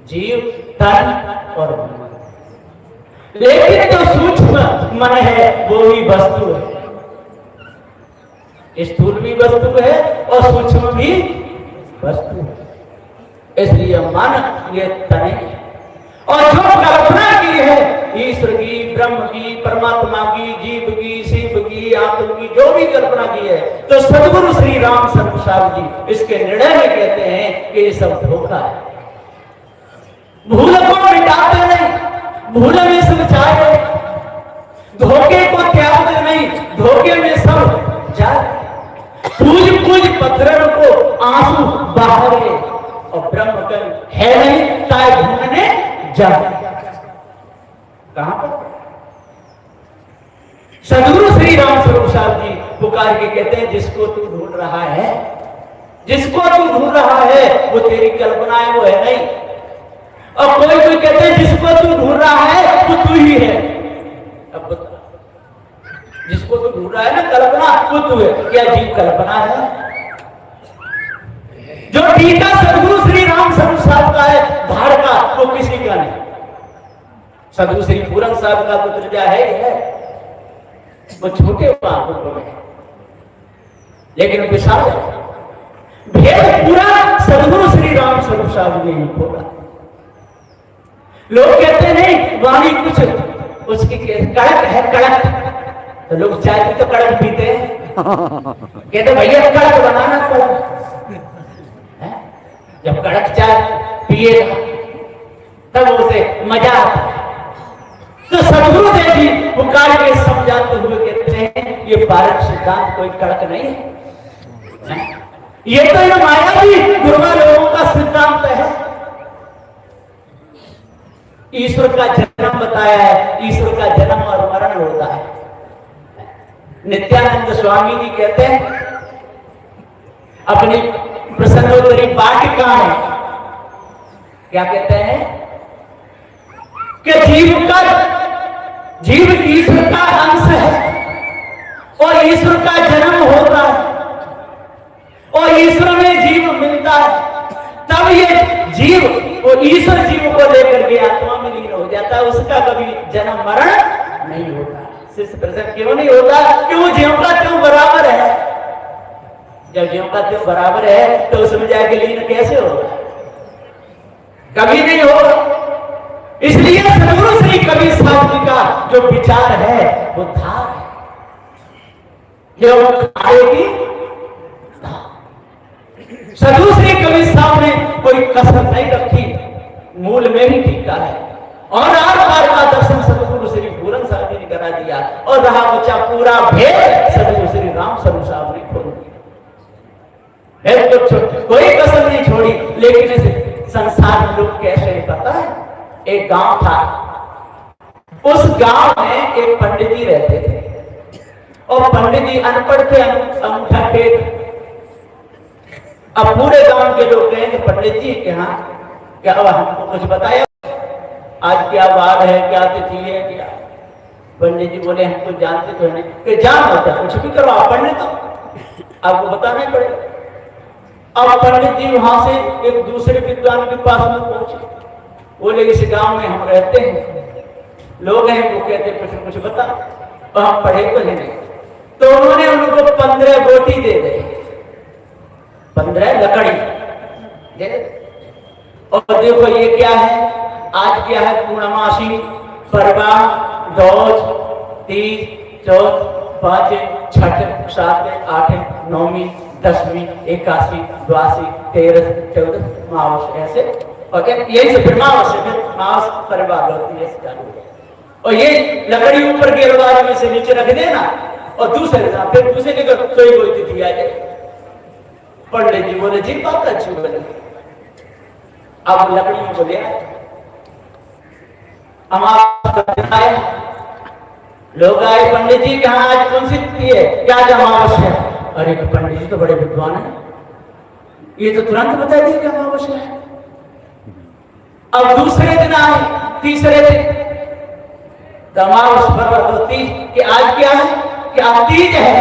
जीव, तन और मन। लेकिन जो सूक्ष्म मन है वो ही वस्तु है, स्थूल भी वस्तु है और सूक्ष्म भी वस्तु है। इसलिए मन ये तन है। और जो कल्पना की है ईश्वर की, ब्रह्म की, परमात्मा की, जीव की, शिव की, आत्मा की, जो भी कल्पना की है, तो सदगुरु श्री राम शरण साहब जी इसके निर्णय में कहते हैं कि ये सब धोखा है। भूल को मिटाते नहीं, भूल में सब जाए, धोखे को त्यागते नहीं, धोखे में सब जाए। पूज पूज पत्थरों को आंसू बहारे और ब्रह्म कन है नहीं ताए ढूंढने जाए। कहां पर? सदगुरु श्री राम स्वरूप साहब जी पुकार के कहते हैं जिसको तू ढूंढ रहा है, जिसको तू ढूंढ रहा है वो तेरी कल्पना है, वो है नहीं। और कोई कोई कहते हैं जिसको तू ढूंढ रहा है वो तू ही है। अब बता, जिसको तू ढूंढ रहा है ना कल्पना, वो तू है। क्या जीव कल्पना है? जो टीका सदगुरु श्री राम स्वरूप साहब का है धार का, वो किसी का नहीं। सदगुरु श्री पूरन साहब का तो दर्जा है, वो छोटे बाबू में, लेकिन विशाल भेद पूरा सदगुरु श्री राम स्वरूप साहब ने ही खोला। लोग कहते नहीं वाणी कुछ उसकी कड़क है, कड़क, तो लोग चाय भी तो कड़क पीते हैं। कहते भैया कड़क बनाना, कड़क जब कड़क चाय पिए तब उसे मजा आता है। तो सदगुरु देव जी पुकार के समझाते हुए कहते हैं ये भारत सिद्धांत कोई कड़क नहीं है, ये तो ये मायावी गुरुवा लोगों का सिद्धांत है। ईश्वर का जन्म बताया है, ईश्वर का जन्म और मरण होता है। नित्यानंद स्वामी जी कहते हैं अपनी प्रसन्नोत्तरी वाटिका में, क्या कहते हैं कि जीव ईश्वर का अंश है और ईश्वर का जन्म होता है और ईश्वर में जीव मिलता है, तब ये जीव वो ईश्वर जीव को लेकर के आत्मा में लीन हो जाता है। उसका कभी जन्म मरण नहीं होता। शिष्य प्रश्न क्यों नहीं होता? कि वो ज्यों का त्यों बराबर है। जब ज्यों का त्यों बराबर है तो उसमें जाके लीन कैसे होगा? कभी नहीं होगा। इसलिए सदगुरु श्री कबीर साहब जी का जो विचार है वो धार है, जो आएगी। सदगुरु श्री कबीर साहब ने कोई कसर नहीं रखी, मूल में ही टीका है और आर पार का दर्शन सदगुरु श्री पूरन साहब जी ने करा दिया और रहा बचा पूरा भेद सदगुरु श्री राम स्वरूप साहब ने खोल दिया। कोई कसर नहीं छोड़ी। लेकिन इस संसार में लोग कैसे पता है? एक गांव था, उस गांव में एक पंडित जी रहते थे और पंडित जी अनपढ़ थे, अंगूठा टेक। अब पूरे गांव के लोग कहें कि पंडित जी के यहाँ क्या हमको कुछ बताया, आज क्या बात है, क्या तिथि है, क्या? पंडित जी बोले हम तो जानते तो नहीं। कि जान होता कुछ भी करो, आप पंडित तो आपको बताना ही पड़ेगा। अब पंडित जी वहां से एक दूसरे विद्वान के पास में पहुंचे, बोले इस गांव में हम रहते हैं, लोग हैं वो कहते कुछ बता, और हम पढ़े तो है नहीं। तो उन्होंने उनको 15 गोटी दे दी, 15 लकड़ी दे। और देखो ये क्या है, आज क्या है? पूर्णमासी, परवा, दौज, तीज, चौथ, पांच, छठ, सात, आठ, नौवीं, 10वीं, 81, 82, 13, 14 मावस ऐसे। और यही से फिर मावस से फिर मावस परिवार होती है। और ये लकड़ी ऊपर के अलमारी में से नीचे रख देना और दूसरे फिर दूसरे के कोई तिथि आ जाए। पंडित जी बोले जी बात अच्छी बोले। अब लकड़ियों को ले आए, लोग आए, पंडित जी कहाँ आज कौन सी तिथि है, क्या अमावस्या है? अरे पंडित जी तो बड़े विद्वान है, ये तो तुरंत बता दिए कि अमावस्या है। अब दूसरे दिन आए, तीसरे दिन तीज कि आज क्या है? कि आज तीज है।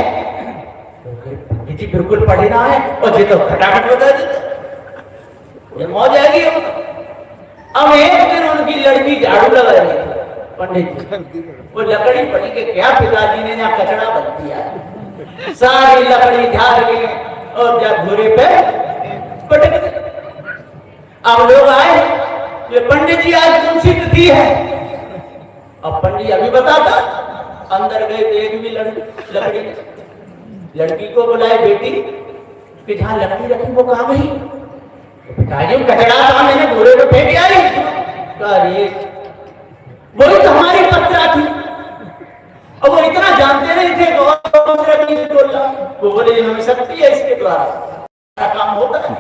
पंडित जी बिल्कुल पढ़े ना है और ये तो खटाखट बता देते, ये मौज आएगी। अब एक दिन उनकी लड़की झाड़ू लगा रही थी, पंडित जी, वो लकड़ी पड़ी कि क्या पिताजी ने यहाँ कचरा बन दिया, सारी लकड़ी झाड़ के और जब घूरे पे पटक दी। अब लोग आए, ये पंडित जी आज कौन सी तिथि है? अब पंडित अभी बताता, अंदर गए तो एक भी लकड़ी, लड़की को बुलाए, बेटी कि जहां लकड़ी रखी वो कहां गई? पिताजी कचरा था, मैंने घोड़े को फेंक आई। अरे वही तो हमारी पत्रा थी। और वो इतना जानते नहीं थे वो बोले हमें शक्ति है इसके द्वारा काम होता है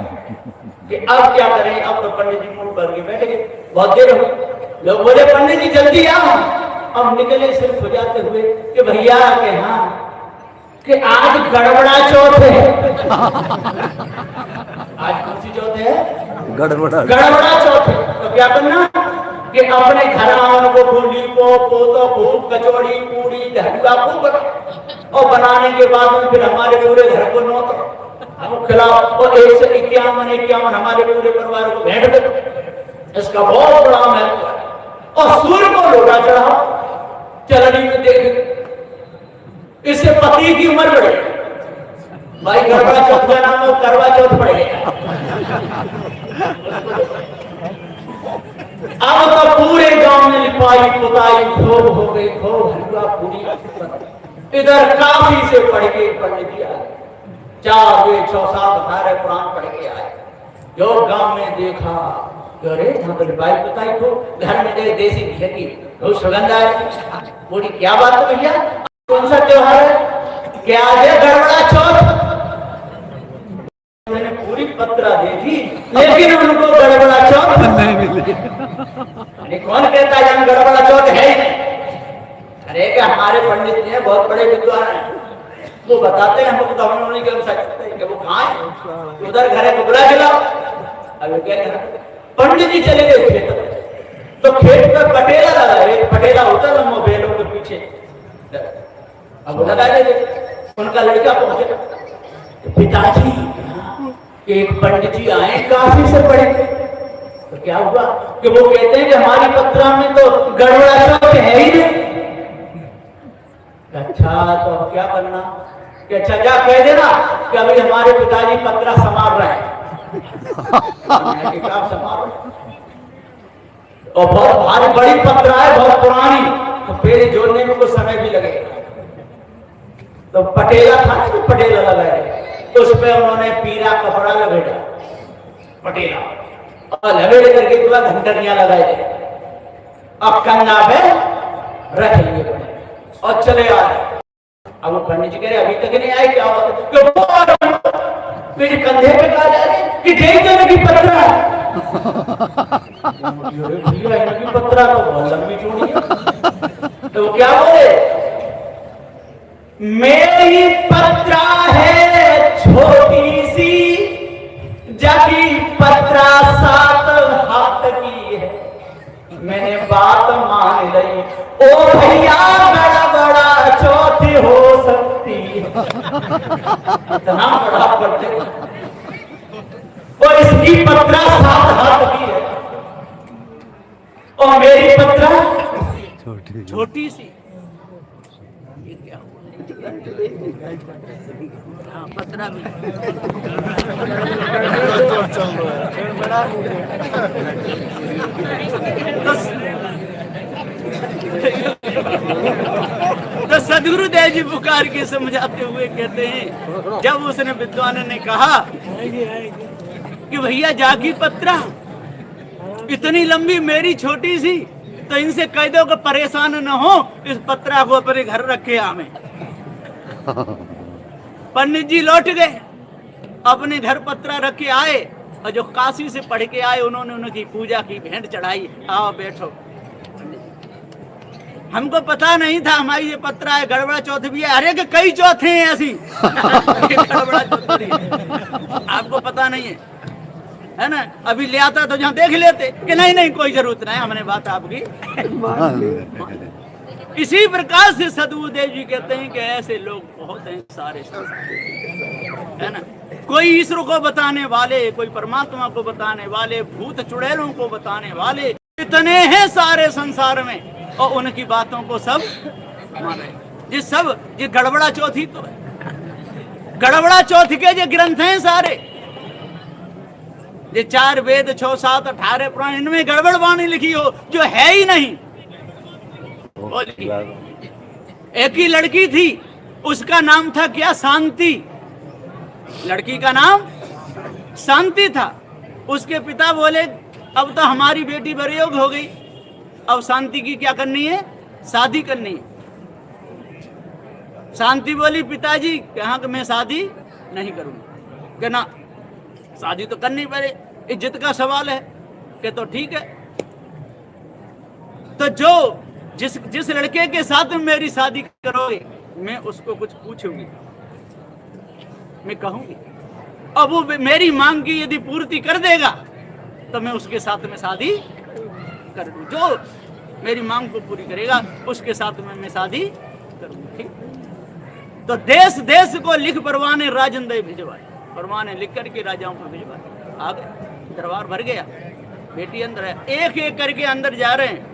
कि अब क्या करें। अब तो पंडित जी मुंह भर के बैठ गए, बहुत देर हो गई। लोग बोले पंडित जी जल्दी आओ। अब निकले सिर्फ हो जाते हुए कि भैया के हाँ कि आज गड़बड़ा चौथ है। आज कौन सी चौथ है? गड़बड़ा चौथ है। तो क्या करना कि अपने घर आवन को फूली को पोतो खूब कचौड़ी पूड़ी ढकुआ खूब बना और बनाने के बाद में फिर हमारे पूरे घर को नौतो हम खिलाओ और 151 हमारे पूरे परिवार को भेंट दो। इसका बहुत बड़ा महत्व है। और सूर्य को लोटा चढ़ाओ, चलनी में देख, इससे पति की उम्र बढ़े। भाई करवा चौथ का नाम है, करवा चौथ पड़ गया। अब तो पूरे गांव में लिपाई पुताई खूब हो गई, खूब हलवा पूरी। इधर काफी से पढ़ के पंडित जी आए, 4 वे 6 7 18 कुरान पढ़ के आए। जो गांव में देखा अरे यहाँ तो लिपाई पुताई को घर में देसी घी की बहुत सुगंध आ रही। बोली क्या बात है भैया, कौन सा त्योहार है? क्या है? गड़बड़ा चौथ। मैंने पूरी पत्रा देखी लेकिन उनको गड़बड़ा चौथ नहीं मिली। अरे कौन कहता है हम गड़बड़ा चौथ है ही नहीं? अरे कि हमारे पंडित जी बहुत बड़े विद्वान हैं, वो बताते हैं हमको तो उन्होंने क्या सकते हैं कि वो कहाँ है, उधर घर है बुला खिलाओ। अभी क्या करें? पंडित जी चले गए खेत में, तो खेत में पटेला लगा, एक पटेला होता है ना बैलों के पीछे, अब लगा दे। उनका लड़का पहुंचे, पिताजी एक पंडित जी आए काफी से पढ़े। तो क्या हुआ कि वो कहते हैं कि हमारी पत्रा में तो गड़बड़ा चौथ है ही नहीं। अच्छा तो क्या करना कि अच्छा जा कह देना कि अभी हमारे पिताजी पत्रा संभाल रहे हैं। और बहुत भारी बड़ी पत्रा है, बहुत पुरानी, तो पेड़ जोड़ने में कुछ समय भी लगेगा। तो पटेला था ना, तो पटेला लगाए, उस पे उन्होंने पीला कपड़ा लपेटा पटेला और लपेट करके पूरा घंटनियां लगाए थे और कंधा पे रख लिए और चले आए। अब वो पंडित जी कह रहे अभी तक नहीं आए, क्या हुआ? मेरे कंधे पे कहा जा रहे कि जय जन की पत्रा की पत्रा तो बहुत लंबी चौड़ी है। तो क्या बोले? मेरी पत्रा है छोटी सी, जबकि पत्रा 7 हाथ की है। मैंने बात मान ली, ओ भैया गड़बड़ा चौथ हो सकती है। इतना बड़ा पत्ते और इसकी पत्रा 7 हाथ की है और मेरी पत्रा छोटी सी। ये क्या हुआ? हाँ पत्रा भी तो सदगुरुदेव जी पुकार के समझाते हुए कहते हैं, जब उसने विद्वान ने कहा कि भैया जागी पत्रा इतनी लंबी मेरी छोटी सी, तो इनसे कह दो कि परेशान न हो, इस पत्रा को अपने घर रखे आवे। पंडित जी लौट गए, अपने घर पत्रा रख के आए और जो काशी से पढ़ के आए उन्होंने उनकी पूजा की, भेंट चढ़ाई। आओ बैठो। हमको पता नहीं था हमारी ये पत्रा है, गड़बड़ा चौथ भी है। अरे कि कई चौथे हैं ऐसी। गड़बड़ा चौथ नहीं, आपको पता नहीं है ना? अभी ले आता तो जहाँ देख लेते कि नहीं कोई जरूरत नहीं, हमने बात आपकी। इसी प्रकार से सदगुरुदेव जी कहते हैं कि ऐसे लोग बहुत हैं सारे। है ना। कोई ईश्वर को बताने वाले, कोई परमात्मा को बताने वाले, भूत चुड़ैलों को बताने वाले इतने हैं सारे संसार में, और उनकी बातों को सब मान रहे। ये सब ये गड़बड़ा चौथी तो है, गड़बड़ा चौथ के जो ग्रंथ हैं सारे, ये 4 वेद 6 7 18 पुराण, इनमें गड़बड़ वाणी लिखी हो जो है ही नहीं। एक ही लड़की थी, उसका नाम था क्या? शांति। लड़की का नाम शांति था। उसके पिता बोले अब तो हमारी बेटी बरयोग हो गई, अब शांति की क्या करनी है? शादी करनी है। शांति बोली पिताजी कहाँ कि मैं शादी नहीं करूंगी। कि ना, शादी तो करनी पड़े, इज्जत का सवाल है। कि तो ठीक है, तो जो जिस लड़के के साथ मेरी शादी करोगे मैं उसको कुछ पूछूंगी, मैं कहूंगी, अब वो मेरी मांग की यदि पूर्ति कर देगा तो मैं उसके साथ में शादी कर दूं। जो मेरी मांग को पूरी करेगा उसके साथ में मैं शादी करूंगी। ठीक। तो देश देश को लिख परवाने राजन दे भिजवाए, परवाने लिख करके राजाओं को भिजवाए। आ गए, दरबार भर गया, बेटी अंदर है, एक एक करके अंदर जा रहे हैं।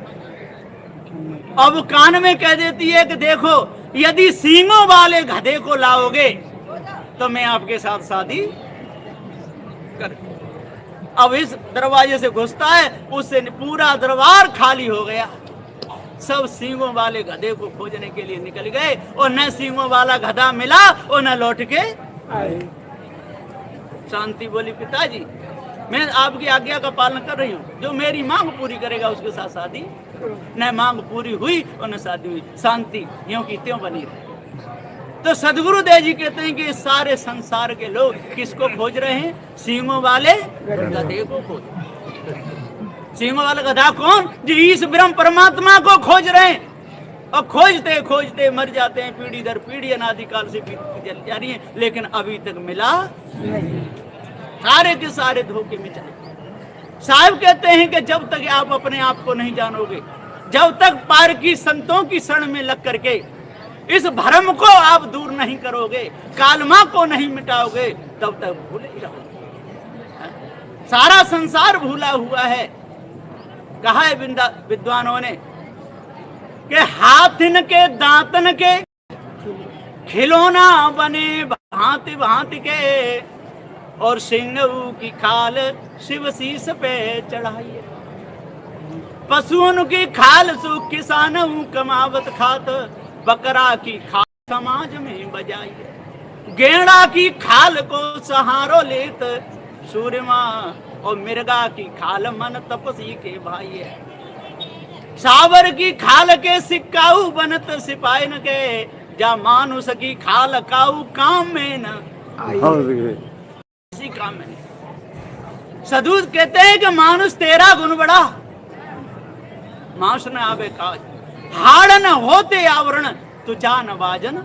अब कान में कह देती है कि देखो यदि सींगों वाले गधे को लाओगे तो मैं आपके साथ शादी कर। अब इस दरवाजे से घुसता है, उससे पूरा दरबार खाली हो गया। सब सींगों वाले गधे को खोजने के लिए निकल गए, और न सींगों वाला गधा मिला और न लौट के आए। शांति बोली पिताजी मैं आपकी आज्ञा का पालन कर रही हूँ, जो मेरी मांग पूरी करेगा उसके साथ शादी। न मांग पूरी हुई और न शादी हुई, शांति यूं की त्यों बनी रही। तो सदगुरुदेव जी कहते हैं कि सारे संसार के लोग किसको खोज रहे हैं? सींगों वाले गधे को खोज। सींगों वाला गधा कौन? जो ईश ब्रह्म परमात्मा को खोज रहे हैं, और खोजते खोजते मर जाते हैं, पीढ़ी दर पीढ़ी अनादिकाल से चल जा रही है, लेकिन अभी तक मिला नहीं। सारे के सारे धोखे में चले। साहब कहते हैं कि जब तक आप अपने आप को नहीं जानोगे, जब तक पार की संतों की शरण में लग करके इस भ्रम को आप दूर नहीं करोगे, कालमा को नहीं मिटाओगे, तब तक भूले ही रहोगे। सारा संसार भूला हुआ है। कहा है विद्वानों ने कि हाथिन के दांतन के खिलौना बने भांति भांति के, और सिंगऊ की खाल शिव शीस पे चढ़ाइए। पशुओं की खाल सु किसान कमावत खात, बकरा की खाल समाज में बजाइए। गेंडा की खाल को सहारो लेत सूर्यमा, और मिर्गा की खाल मन तपसी के भाई है। सावर की खाल के सिक्काऊ बनत सिपाही के, जा मानुष की खाल काऊ काम में न काम में। सदूत कहते हैं कि मानुष तेरा गुण बड़ा, मानुष न आवे काज, हाड़ न होते आवरण, तुचा न बाजन।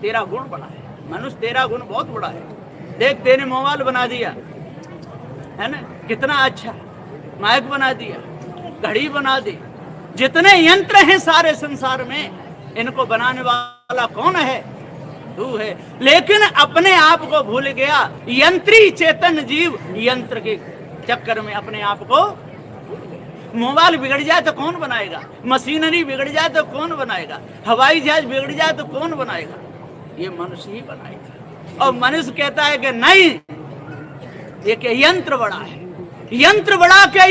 तेरा गुण बड़ा है मनुष्य, तेरा गुण बहुत बड़ा है। देख तेने मोबाइल बना दिया है ना, कितना अच्छा, माइक बना दिया, घड़ी बना दी, जितने यंत्र हैं सारे संसार में, इनको बनाने वाला कौन है? तू है। लेकिन अपने आप को भूल गया। यंत्री चेतन जीव यंत्र के चक्कर में अपने आप को, मोबाइल बिगड़ जाए तो कौन बनाएगा? मशीनरी बिगड़ जाए तो कौन बनाएगा? हवाई जहाज बिगड़ जाए तो कौन बनाएगा? ये मनुष्य ही बनाएगा। और मनुष्य कहता है कि नहीं, एक यंत्र बड़ा है। यंत्र बड़ा क्या?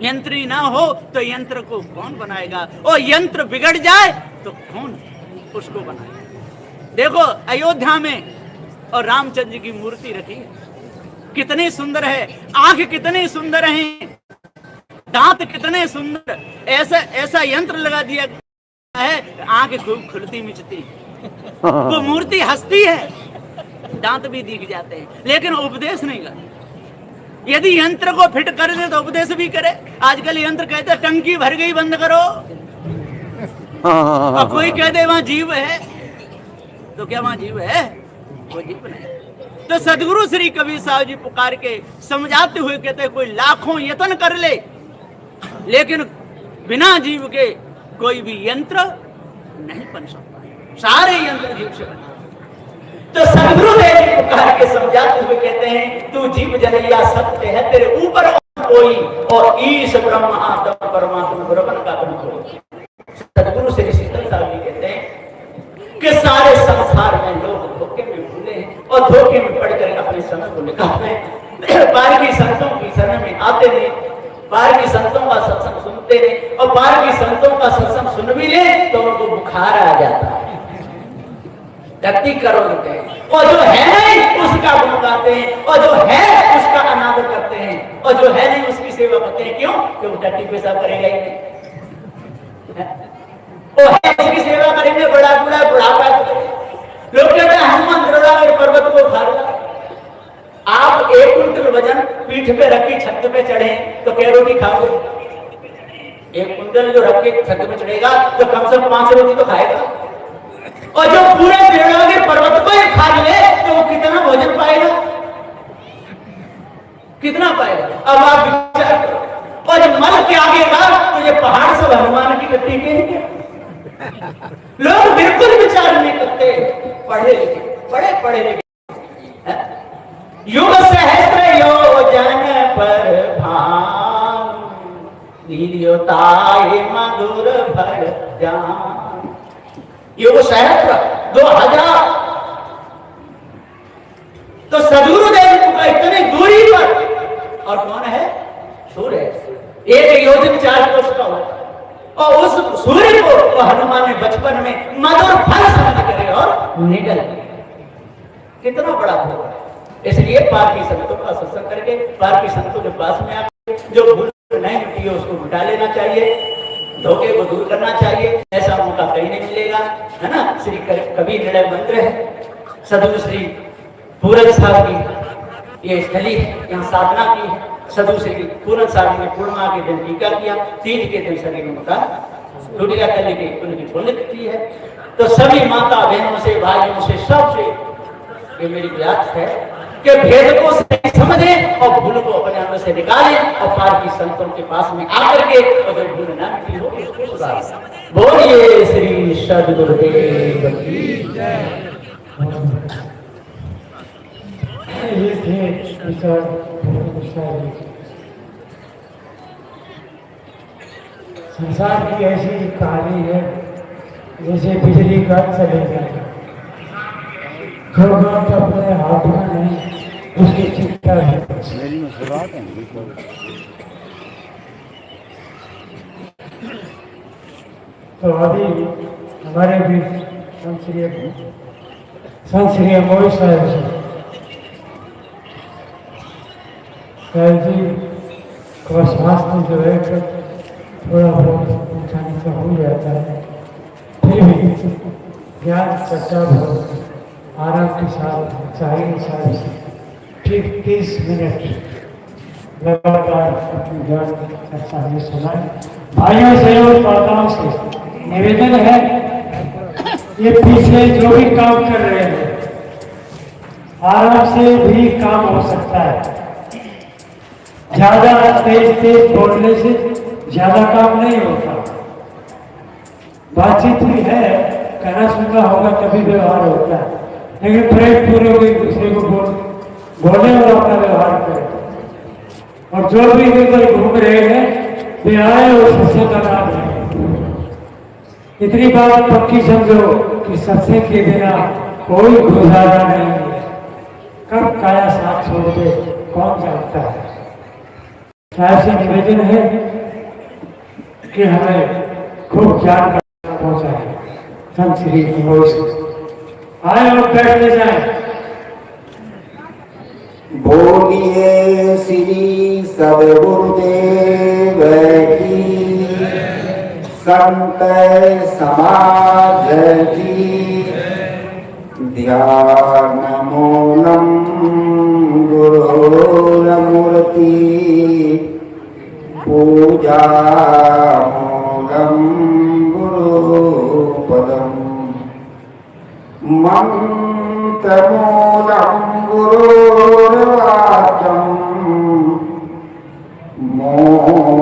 यंत्री ना हो तो यंत्र को कौन बनाएगा? और यंत्र बिगड़ जाए तो कौन उसको बनाएगा? देखो अयोध्या में और रामचंद्र की मूर्ति रखी है, कितनी सुंदर है, आंख कितनी सुंदर है, दांत कितने सुंदर, ऐसा यंत्र लगा दिया है, आंख खूब खुलती मिचती, वो मूर्ति हंसती है, दांत भी दिख जाते हैं, लेकिन उपदेश नहीं करते। यदि यंत्र को फिट कर दे तो उपदेश भी करे। आजकल यंत्र कहते हैं टंकी भर गई बंद करो, और कोई कह दे वहां जीव है, तो क्या वहां जीव है? वो जीव नहीं। तो सदगुरु श्री कबीर साहब जी पुकार के समझाते हुए कहते हैं, कोई लाखों यत्न कर ले, लेकिन बिना जीव के कोई भी यंत्र नहीं बन सकता। सारे यंत्र जीव से बने। तो सदगुरुदेव जी पुकार के समझाते हुए कहते हैं, तू जीव जनैया सत्य है, तेरे ऊपर कोई और ईश ब्रह्मा तब परमात्मा ब्रह्मन का तुम कोई। सदगुरु श्री शीतल साहब जी कहते हैं कि सारे संसार में लोग धोखे में भूले हैं और धोखे में पड़कर अपने समय को निकालते हैं। बाहर की संतों की शरण में आते नहीं, बाहर की संतों का सत्संग सुनते नहीं, और बाहर की संतों का सत्संग सुन भी ले तो उनको बुखार आ जाता है, गति करोगे हैं। और जो है नहीं उसका गुण गाते हैं, और जो है उसका अनादर करते हैं, और जो है नहीं उसकी सेवा करते हैं। क्यों? क्योंकि टट्टी पेशाब करेगा ही नहीं। वो है उसकी सेवा करेंगे, बड़ा बूढ़ा बुढ़ापा लोग कहते हैं हनुमान द्रोणावती पर्वत को उठा ला। आप 1 कुंटल वजन पीठ पे रखी छत पे चढ़े तो क्या रोटी खाओगे? 1 कुंटल जो रख के छत पे चढ़ेगा तो कम से कम 5 रोटी तो खाएगा। और जो पूरे पेड़ों के पर्वत को ही खा ले तो वो कितना भोजन पाएगा? कितना पाएगा? अब आप विचार करो। और जब मल के आगे बात तो ये पहाड़ सब हनुमान की गति के लोग बिल्कुल विचार नहीं करते। पढ़े लिखे, बड़े लिखे, युग सहस्त्र योजन पर भान, लील्योताए मधुर भर जान। युग सहस्त्र 2000। तो सदगुरुदेव का इतनी दूरी पर, और कौन है? सूर्य। 1 योजन 4 कोस का होता, और उस सूर्य को हनुमान ने बचपन में मधुर फल समझ करे और निकल गए। कितना बड़ा भोग है। इसलिए पार की संतों का सत्संग करके पार की संतों के पास में आके जो भूल नहीं मिटी है उसको मिटा लेना चाहिए, धोखे को दूर करना चाहिए। ऐसा मौका कहीं नहीं मिलेगा, है ना। श्री कबीर निर्णय मंत्र है, सदगुरु श्री पूरन साहब की ये स्थली है, यहाँ साधना की है। सदगुरु श्री पूरन साहब ने पूर्णिमा के दिन टीका किया, तीज के दिन शरीर में उनका टूटिया करने की उनकी पुण्यतिथि है। तो सभी माता बहनों से, भाइयों से, सबसे ये मेरी प्रयास है कि भेद को सही समझें और भूल को अपने अंदर से निकालें, और पार की संतों के पास में आकर के और जो भूल ना मिटी हो उसको सुधारें। बोलिए श्री सद्गुरुदेव की जय। संसार की ऐसी कहानी है जैसे बिजली का चले जाए, जो बात अपने हाथ में नहीं उसकी चिंता है। तो अभी हमारे भी संश्री मोहित साहब जी को स्वास्थ्य जो है थोड़ा बहुत ऊंचाई से हो जाता है, फिर भी ज्ञान चर्चा बहुत आराम के साथ चाहिए। साथ ठीक 30 मिनट लगातार अपनी ज्ञान चर्चा में सुनाए। भाइयों से और माताओं से निवेदन है, ये पीछे जो भी काम कर रहे हैं आराम से भी काम हो सकता है। ज्यादा तेज बोलने से ज्यादा काम नहीं होता। बातचीत भी है, कहना सुनना होगा तभी व्यवहार होता है, लेकिन प्रेम पूर्वक एक दूसरे को बोले और अपना व्यवहार करें। और जो भी इधर घूम रहे हैं वे आए और सबसे तनाव है। इतनी बात पक्की समझो कि सत्संग के बिना कोई गुजारा नहीं है। कब काया साथ छोड़ दे कौन जानता है। ऐसे निवेदन है कि हमें खूब ज्ञान पहुंचाए। संत श्री आए और बैठने जाए। बोलिए श्री सद्गुरुदेव की, संत समाज की, ध्यान मूलम गुरुमूर्ति, पूजा मूलम गुरुपदम, मंत्रमूलम गुरुर्वाक्यम,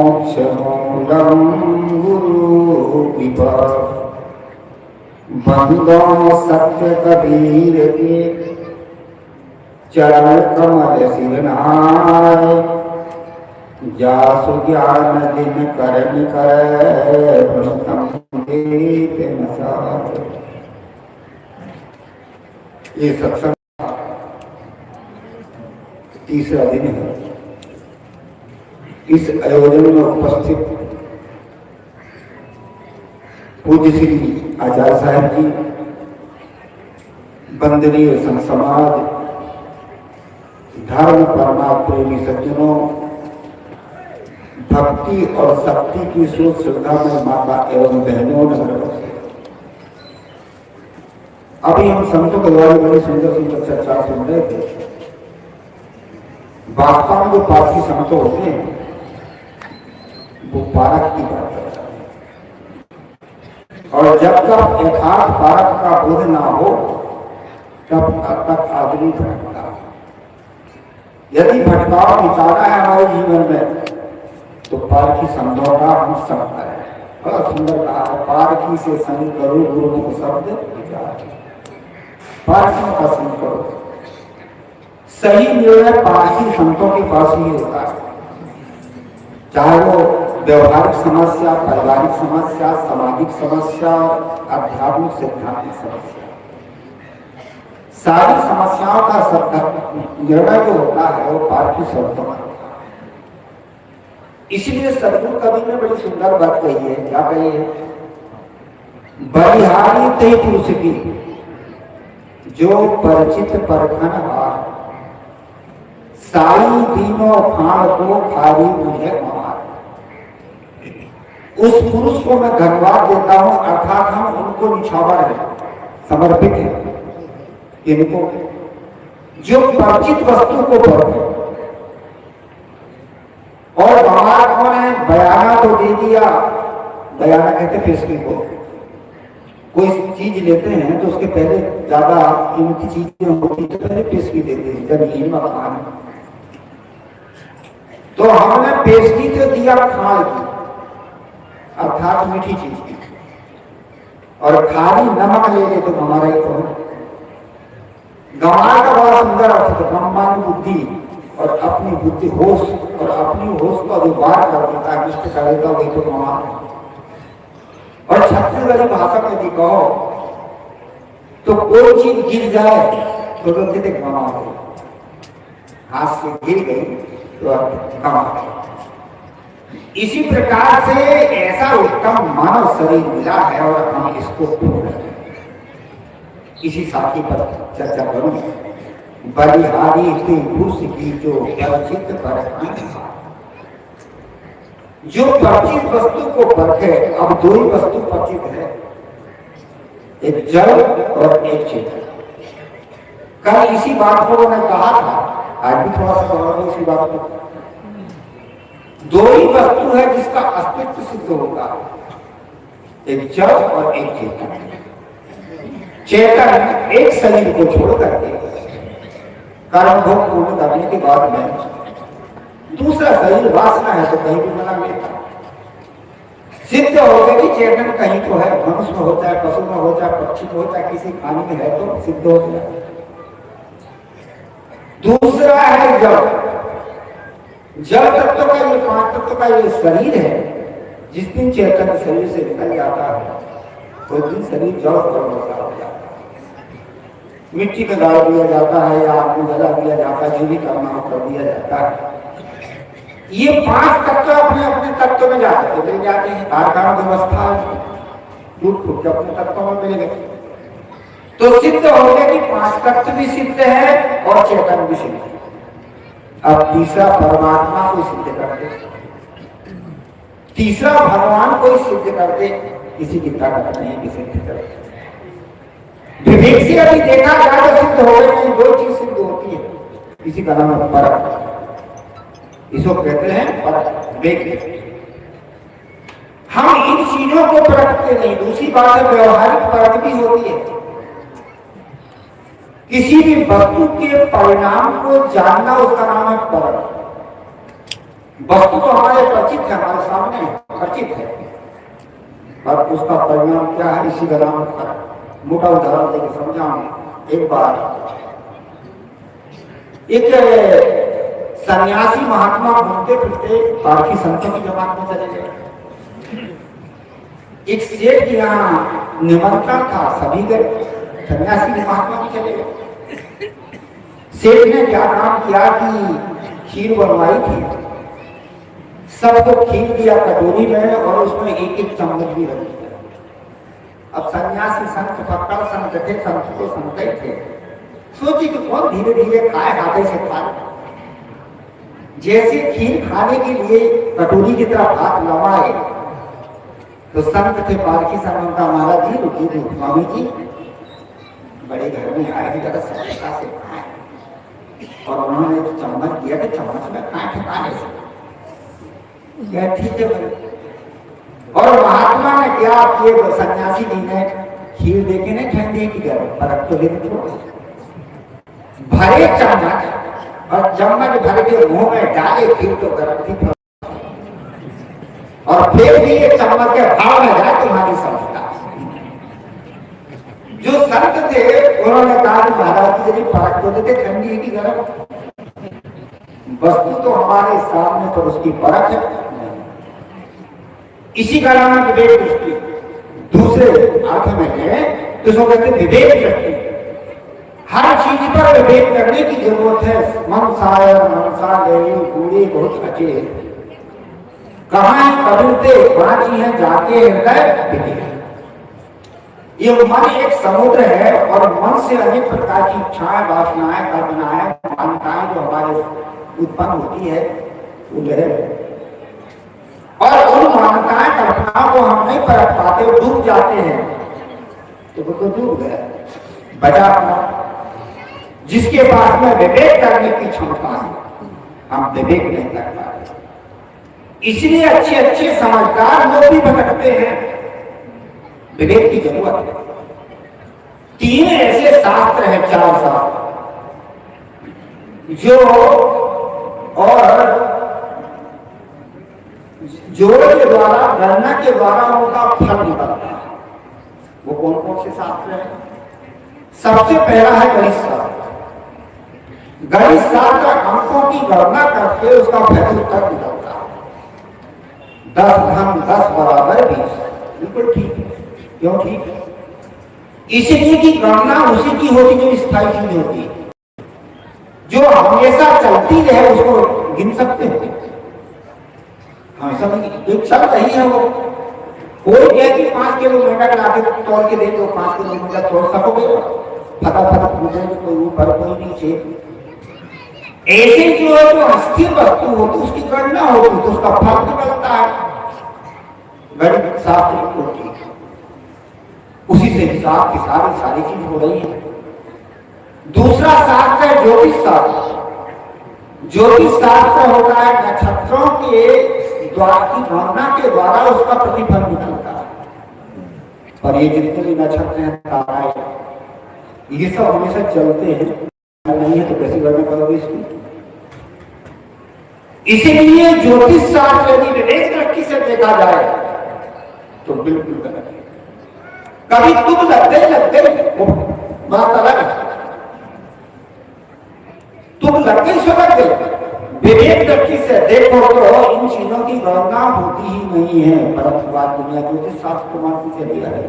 मोक्षमूलम गुरुकृपा। बंदो सत्य कबीर के चरण कमल सिरनाय, जासु ज्ञान दिन करन करे, प्रथम देत नसाय। ये सत्संग तीसरा दिन है। इस आयोजन में उपस्थित पूज्य श्री आचार्य साहब जी, वंदनीय संत समाज, धर्म परमात्मा प्रेमी सज्जनों, भक्ति और शक्ति की सोच श्रद्धा में माता एवं बहनों ने, अभी हम संतों के द्वारा बड़ी सुंदर सुंदर चर्चा सुन रहे थे। वास्तव में जो पारसी संत होते हैं वो पारक की बात करते हैं, और जब तक यथार्थ पारक का बोध ना हो तब तक आदमी भटकता है। यदि भटकाव मिटाना है हमारे जीवन में तो पारकी संतों का हम सकता है। बड़ा सुंदर कहा है, पारकी से संग करो गुरुमुख शब्द विचार, पारकियों का संग करो। सही निर्णय पारसी संतों के पास ही होता है, चाहे वो व्यवहारिक समस्या, पारिवारिक समस्या, सामाजिक समस्या, आध्यात्मिक सिद्धांतिक समस्या, सारी समस्याओं का निर्णय जो होता है वो पारकी संतों का होता है। इसलिए सदगुरु कवि ने बड़ी सुंदर बात कही है। क्या कही है? बलिहारी ते पुरुष की जो परिचित परखन हार, साई दीनों खान को खारी मुझे मार। उस पुरुष को मैं धन्यवाद देता हूं, अर्थात हम उनको निछावर है, समर्पित है। इनको जो परिचित वस्तु को परखे, और बाहर कौन है? बयाना तो दे दिया, बयाना कहते पेशगी को। कोई चीज लेते हैं तो उसके पहले ज्यादा कीमती चीजें होती तो पहले पेशगी देते हैं, जमीन मकान। तो हमने पेशगी तो दिया खाल की, अर्थात मीठी चीज की, और खाली नमक ले ले तो हमारा ही तो। गंवार का बड़ा सुंदर अर्थ है, ब्रह्मांड बुद्धि और अपनी बुद्धि होश, और अपनी होश को जो वार कर देता है, निष्ठ कर देता, वही तो गंवार है। और छत्तीसगढ़ी भाषा में भी कहो तो कोई चीज गिर जाए तो लोग कहते गंवार है, हाथ से गिर गई तो गंवार है। इसी प्रकार से ऐसा उत्तम मानव शरीर मिला है और हम इसको पूर्ण करें। इसी साथी पर चर्चा करूंगा। बलिहारी के पुरुष की जो परिचित परखन, जो परिचित वस्तु को परखे। अब दो ही वस्तु परिचित है, एक जल और एक चेतन। कल इसी बात को मैंने कहा था, आज भी थोड़ा सा कहूंगा इसी बात को। दो ही वस्तु है जिसका अस्तित्व सिद्ध होता है, एक जल और एक चेतन। चेतन एक शरीर को छोड़ करके कर्म भोग पूर्ण करने के बाद में दूसरा शरीर वासना है तो कहीं भी बना लेता। सिद्ध हो गया कि चेतन कहीं तो है, मनुष्य में होता है, पशु में होता है, पक्षी में होता है, किसी प्राणी में है तो सिद्ध हो गया। दूसरा है जल। जल तत्व का ये, पांच तत्व का ये शरीर है। जिस दिन चेतन शरीर से निकल जाता है उस दिन शरीर जल पर होता हो जाता है, मिट्टी में डाल दिया जाता है या आग में जला दिया जाता है, जो भी करना हो कर दिया जाता है। ये पांच तत्व अपने अपने तत्व में जाते मिल जाते हैं। कारखाना व्यवस्था टूट फूट के अपने तत्व में मिल गए तो सिद्ध हो गया कि पांच तत्व भी सिद्ध है और चेतन भी सिद्ध है। अब तीसरा परमात्मा को सिद्ध कर दे, तीसरा भगवान को सिद्ध कर दे, किसी की ताकत नहीं कि सिद्ध कर दे। विवेक से अभी देखा जाए तो सिद्ध हो गए कि दो चीज सिद्ध होती है, इसी का नाम है परक। इसको कहते हैं परक, विवेक। हम इन चीजों को परखते नहीं। दूसरी बात है व्यवहारिक परख भी होती है। किसी भी वस्तु के परिणाम को जानना उसका नाम है परख। वस्तु तो हमारे परिचित है, हमारे सामने परिचित है, पर उसका परिणाम क्या है इसी का नाम है परख। मोटा उदाहरण देकर समझाऊंगा। एक बार एक सन्यासी महात्मा घूमते फिरते पारखी संतों की जमात में चले गए। एक सेठ के यहाँ निमंत्रण था, सभी गए, सन्यासी महात्मा भी चले गए। सेठ ने क्या काम किया कि खीर बनवाई थी, सबको खीर दिया कटोरी में और उसमें एक एक चम्मच भी रख दिया। अब सन्यासी संत पक्का संत थे, संत को संत ही थे, सोची कि कौन धीरे धीरे खाए, हाथे से खाए। जैसे खीर खाने के लिए कटोरी की तरफ हाथ लगाए तो संत थे पालकी संत का, महाराज जी रुकिए, स्वामी जी बड़े घर में आए हैं, जरा सरलता से खाए। और उन्होंने तो चम्मच दिया कि चम्मच में खाए ठिकाने से, क्या ठीक है भाई। और महात्मा ने क्या किए, सन्यासी जी ने खीर देके नहीं ठंडी की गए, फर्क तो लेने छोड़ो, भरे चम्मच और चम्मच भर के मुंह में डाले, खीर तो गर्म थी, और फिर भी ये चम्मच के भाव में जाए तुम्हारी संस्था। जो संत थे उन्होंने कहा कि महाराज जी यदि फर्क तो देते, ठंडी की गर्म, वस्तु तो हमारे सामने पर उसकी परख है। इसी का नाम विवेक दृष्टि, दूसरे अर्थ में है तो इसको कहते विवेक दृष्टि। हर चीज पर विवेक करने की जरूरत है। मनसायर मनसा गए बूढ़े बहुत अच्छे, कहां कबूते बांची है जाके हृदय विवेक। ये मन एक समुद्र है और मन से अनेक प्रकार की इच्छाएं, वासनाएं, कल्पनाएं, मान्यताएं जो हमारे उत्पन्न होती है वो लहर है। और उन मान्यताएं, कल्पनाओं को हम नहीं परख पाते, डूब जाते हैं, तो वो तो डूब गया, बचा अपना। जिसके पास में विवेक करने की क्षमता है, हम विवेक नहीं कर पाते, इसलिए अच्छे अच्छे समझदार लोग भी भटकते हैं। विवेक की जरूरत है। तीन ऐसे शास्त्र हैं, चार शास्त्र जो और जोड़ के द्वारा, गणना के द्वारा उनका फल निकलता है। वो कौन कौन से शास्त्र हैं? सबसे पहला है गणित शास्त्र। गणित शास्त्र अंकों की गणना करके उसका फल उत्तर निकलता है। 10 धन 10 बराबर 20, बिल्कुल ठीक है। क्यों ठीक है? इसलिए कि गणना उसी की होती जो स्थायी चीज होती है, जो हमेशा चलती रहे उसको गिन सकते हैं। हमेशा जो चल रही है वो, कोई कहे कि 5 किलोमीटर लाके तोड़ के दे दो, 5 किलोमीटर तोड़ सकोगे, फटाफट कूदेंगे, कोई ऊपर कोई नीचे। ऐसे जो है जो अस्थिर वस्तु होती उसकी गणना होती तो उसका फल निकलता है। गणित शास्त्र होती है, उसी से हिसाब की सारी चीज हो रही है। दूसरा शास्त्र है ज्योतिष शास्त्र। ज्योतिष शास्त्र होता है नक्षत्रों के द्वारा की गणना के द्वारा उसका प्रतिफल निकलता है। और ये जितने भी नक्षत्र हैं, ताराएं, ये सब हमेशा चलते हैं, नहीं है तो कैसी गणना करोगे इसकी? इसीलिए ज्योतिष शास्त्र यदि विवेक दृष्टि से देखा जाए तो बिल्कुल गलत है। कभी तुम लग गई बात अलग है, तुम लग गई सो लग गई। विवेक दृष्टि से देखो तो इन चीजों की गणना होती ही नहीं है। परंतु बात दुनिया ज्योतिष शास्त्र मानती चली आ रही।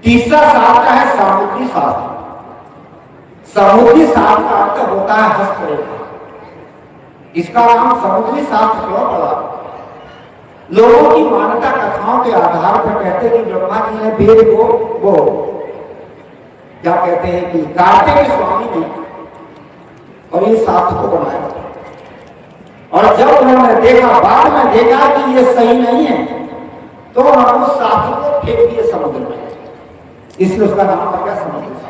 तीसरा शास्त्र है सामुद्री शास्त्र। समुद्री शास्त्र का अर्थ होता है हस्तरेखा। इसका नाम समुद्री शास्त्र क्यों पड़ा? लोगों की मान्यता कथाओं के आधार पर कहते हैं कि ब्रह्मा जी ने वेद को वो क्या कहते हैं कि कार्तिक स्वामी ने और ये शास्त्र को बनाया। और जब उन्होंने देखा, बाद में देखा कि ये सही नहीं है, तो उन्होंने उस शास्त्र को फेंक दिए समुद्र में। इसलिए उसका नाम पड़ गया समुद्री शास्त्र।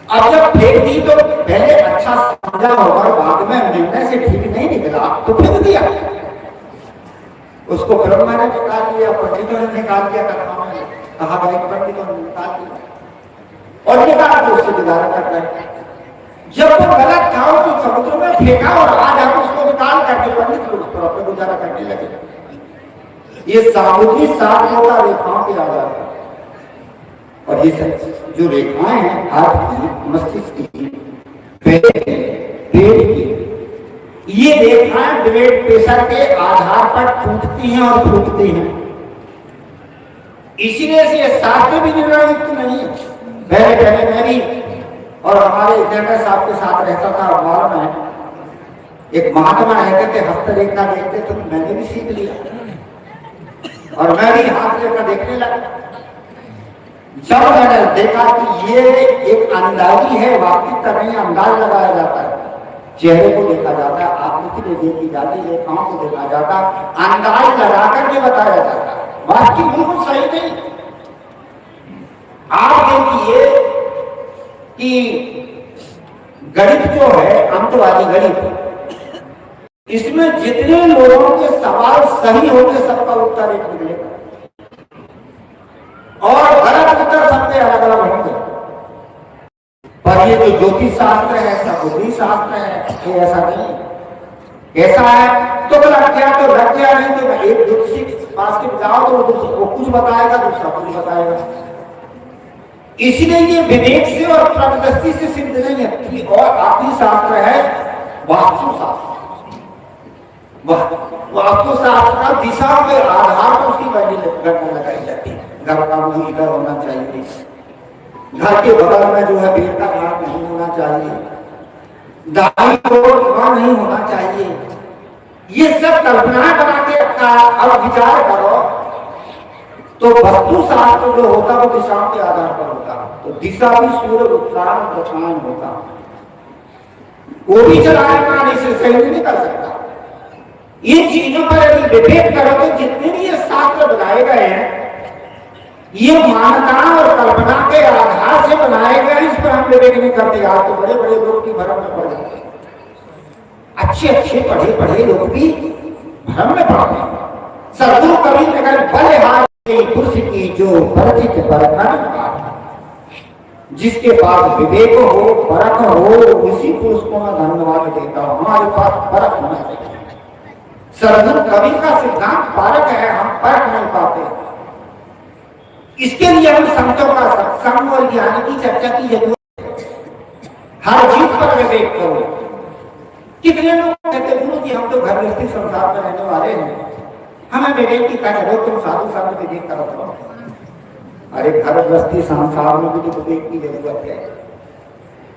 अब जब फेंक दी तो पहले अच्छा समझा होगा, बाद में निर्णय से ठीक नहीं निकला तो फेंक दिया। उसको ब्रह्मा ने निकाल दिया, पंडितों ने निकाल दिया, कथाओं में कहा भाई पंडितों ने निकाल दिया और निकाल के उससे गुजारा करता है। जब वो गलत था तो समुद्र में फेंका और आज हम उसको निकाल करके पंडित लोग उस पर अपने गुजारा करने लगे। ये सामुद्री शास्त्र होता रेखाओं के आधार पर। और ये जो रेखाएं हैं हाथ की, मस्तिष्क की, पेट की ये देखा है, ब्लड प्रेशर के आधार पर टूटती हैं और फूटती हैं। इसीलिए से ये शास्त्र भी निर्णयुक्त नहीं है। पहले मैं भी और हमारे इंजीनियर साहब के साथ रहता था, मालूम है एक महात्मा रहते थे, हस्तरेखा देखते तो मैंने भी सीख लिया और मैं भी हाथ लेकर देखने लगा। जब मैंने देखा कि ये एक अंदाजी है, वास्तविकता नहीं, अंदाज लगाया जाता है, चेहरे को देखा जाता है, आकृति में देखी जाती है, रेखाओं को देखा जाता है, अंदाज लगा करके बताया जाता है, वास्तविक बिल्कुल सही नहीं। आप देखिए कि गणित जो है, अंकवादी गणित, इसमें जितने लोगों के सवाल सही होंगे सबका उत्तर एक निकलेगा और गलत उत्तर सबके अलग अलग होंगे। पर ये जो ज्योतिष शास्त्र है, ऐसा बुद्धि शास्त्र है, ये ऐसा नहीं। ऐसा है तो लग गया तो लग गया, नहीं तो एक ज्योतिषी पास के जाओ तो वो कुछ बताएगा, दूसरा कुछ बताएगा। इसलिए ये विवेक से और प्रकृति से सिद्ध नहीं है। और आखिरी शास्त्र है वास्तुशास्त्र। वास्तुशास्त्र का दिशा के आधार पर उसकी गणना लगाई जाती है। घर का मुंह इधर होना चाहिए, घर के बगल में जो है पेड़ का घाट नहीं होना चाहिए, दाई ओर नहीं होना चाहिए। ये सब कल्पना बना के रखा। अब विचार करो तो वस्तु शास्त्र जो होता है वो दिशाओं के आधार पर होता है। तो दिशा भी सूर्य उत्तरायण दक्षिणायन होता है, वो भी चलाने पानी से सही नहीं कर सकता। इन चीजों पर यदि विवेक करो तो जितने भी ये शास्त्र बनाए गए हैं, ये मान्यता और कल्पना के आधार से बनाए गए, इस पर हम विवेक नहीं करते। आज तो बड़े बड़े लोग की भ्रम में पड़ जाते हैं, अच्छे पढ़े पढ़े लोग भी भ्रम में पड़ते हैं। सदगुरु कबीर ने कहा बलिहार पुरुष की जो परिचित परखन, जिसके पास विवेक हो, परख हो, उसी पुरुष को मैं धन्यवाद देता हूं। हमारे पास परख होना चाहिए। सदगुरु कबीर का सिद्धांत परख है, हम परख नहीं पाते। इसके लिए हम संतों का सत्संग और ज्ञान की चर्चा की जरूरत है। हर चीज पर विवेक करो। कितने लोग कहते गुरु जी हम तो घर गृहस्थी संसार में रहने वाले हैं, हमें विवेक की क्या जरूरत, तुम साधु साधु विवेक करो। अरे घर गृहस्थी संसार में भी तो विवेक की जरूरत है।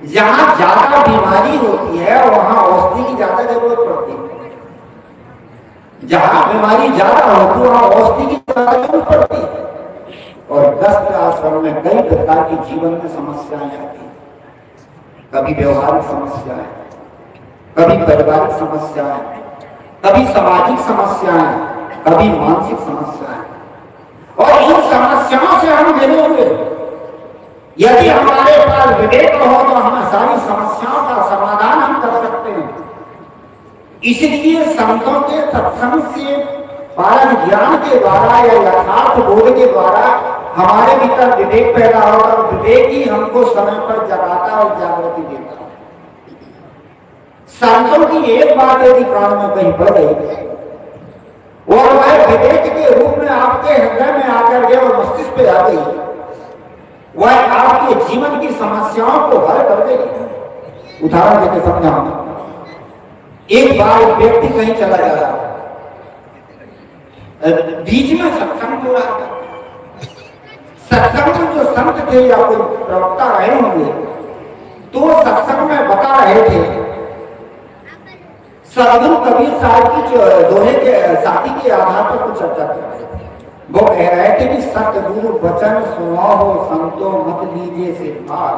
जहां ज्यादा बीमारी होती है वहां औषधि की ज्यादा जरूरत पड़ती है। जहां बीमारी ज्यादा होती है वहां औषधि की ज्यादा जरूरत पड़ती है। और गृहस्थ आश्रम में कई प्रकार की जीवन में समस्याएं आती हैं। कभी व्यवहारिक समस्याएं, कभी पारिवारिक समस्याएं, कभी सामाजिक समस्याएं, कभी मानसिक समस्याएं। और इन समस्याओं से हम घिरे हुए, यदि हमारे पास विवेक हो तो हम सारी समस्याओं का समाधान हम कर सकते हैं। इसलिए संतों के सत्संग से पारक ज्ञान के द्वारा या यथार्थ बोध के द्वारा हमारे भीतर विवेक पैदा होगा। विवेक ही हमको समय पर जगाता और जागृति देता है। संतों की एक बात यदि प्राण में कहीं बढ़ गई और वह विवेक के रूप में आपके हृदय में आकर गए और मस्तिष्क पे आ गई, वह आपके जीवन की समस्याओं को हल कर देगी। उदाहरण देके समझाऊंगा। एक बार एक व्यक्ति कहीं चला जा रहा था, बीच में सत्संग हो रहा था। सत्संग में जो संत थे या कोई प्रवक्ता रहे होंगे तो सत्संग में बता रहे थे सदगुरु कबीर साहब की जो दोहे के साथी के आधार पर कुछ चर्चा कर रहे थे। वो कह रहे थे कि सतगुरु वचन सुनो हो संतो मत लीजिए से भार,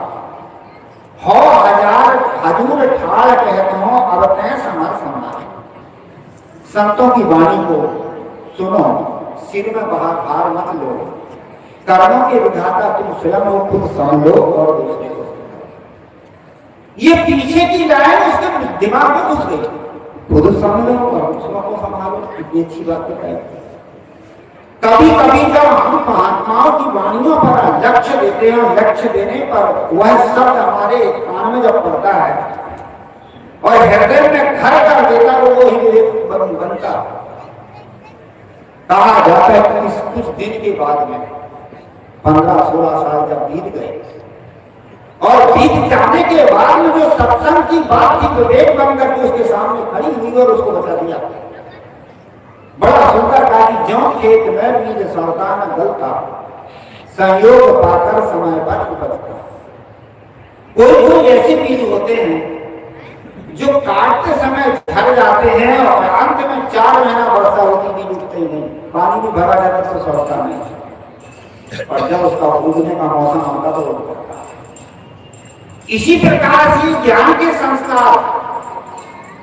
हो हजार हजूर ठाड़ कहते हो अब तय समर समार। संतों की वाणी को सुनो, सिर में भार मत लो, कर्मों के विधाता तुम स्वयं हो, खुद समझो और दूसरे को। ये पीछे की लाइन उसके दिमाग में घुस गई, खुद समझो और दूसरों को संभालो। कितनी अच्छी बात बताई। कभी कभी जब हम महात्माओं की वाणियों पर लक्ष्य देते हैं, लक्ष्य देने पर वह शब्द हमारे कान में जब पड़ता है और हृदय में घर कर देता है, वो ही एक बनता। कहा जाता है कि कुछ दिन के बाद में 15-16 साल जब बीत गए और बीत जाने के बाद में जो सत्संग की बात थी विवेक बन करके उसके सामने खड़ी हुई और उसको बता दिया। बड़ा सुंदर कहा कि ज्यों खेत में बीज सड़ता न गलता, संयोग पाकर समय पर उपजता। कोई कोई ऐसे बीज होते हैं जो काटते समय झड़ जाते हैं और अंत में 4 महीना वर्षा होती बीज उगते ही नहीं, पानी भी भरा जाता तो सड़ता नहीं, और जब उसका उगने का मौसम आता तो उग जाता। इसी प्रकार से ज्ञान के संस्कार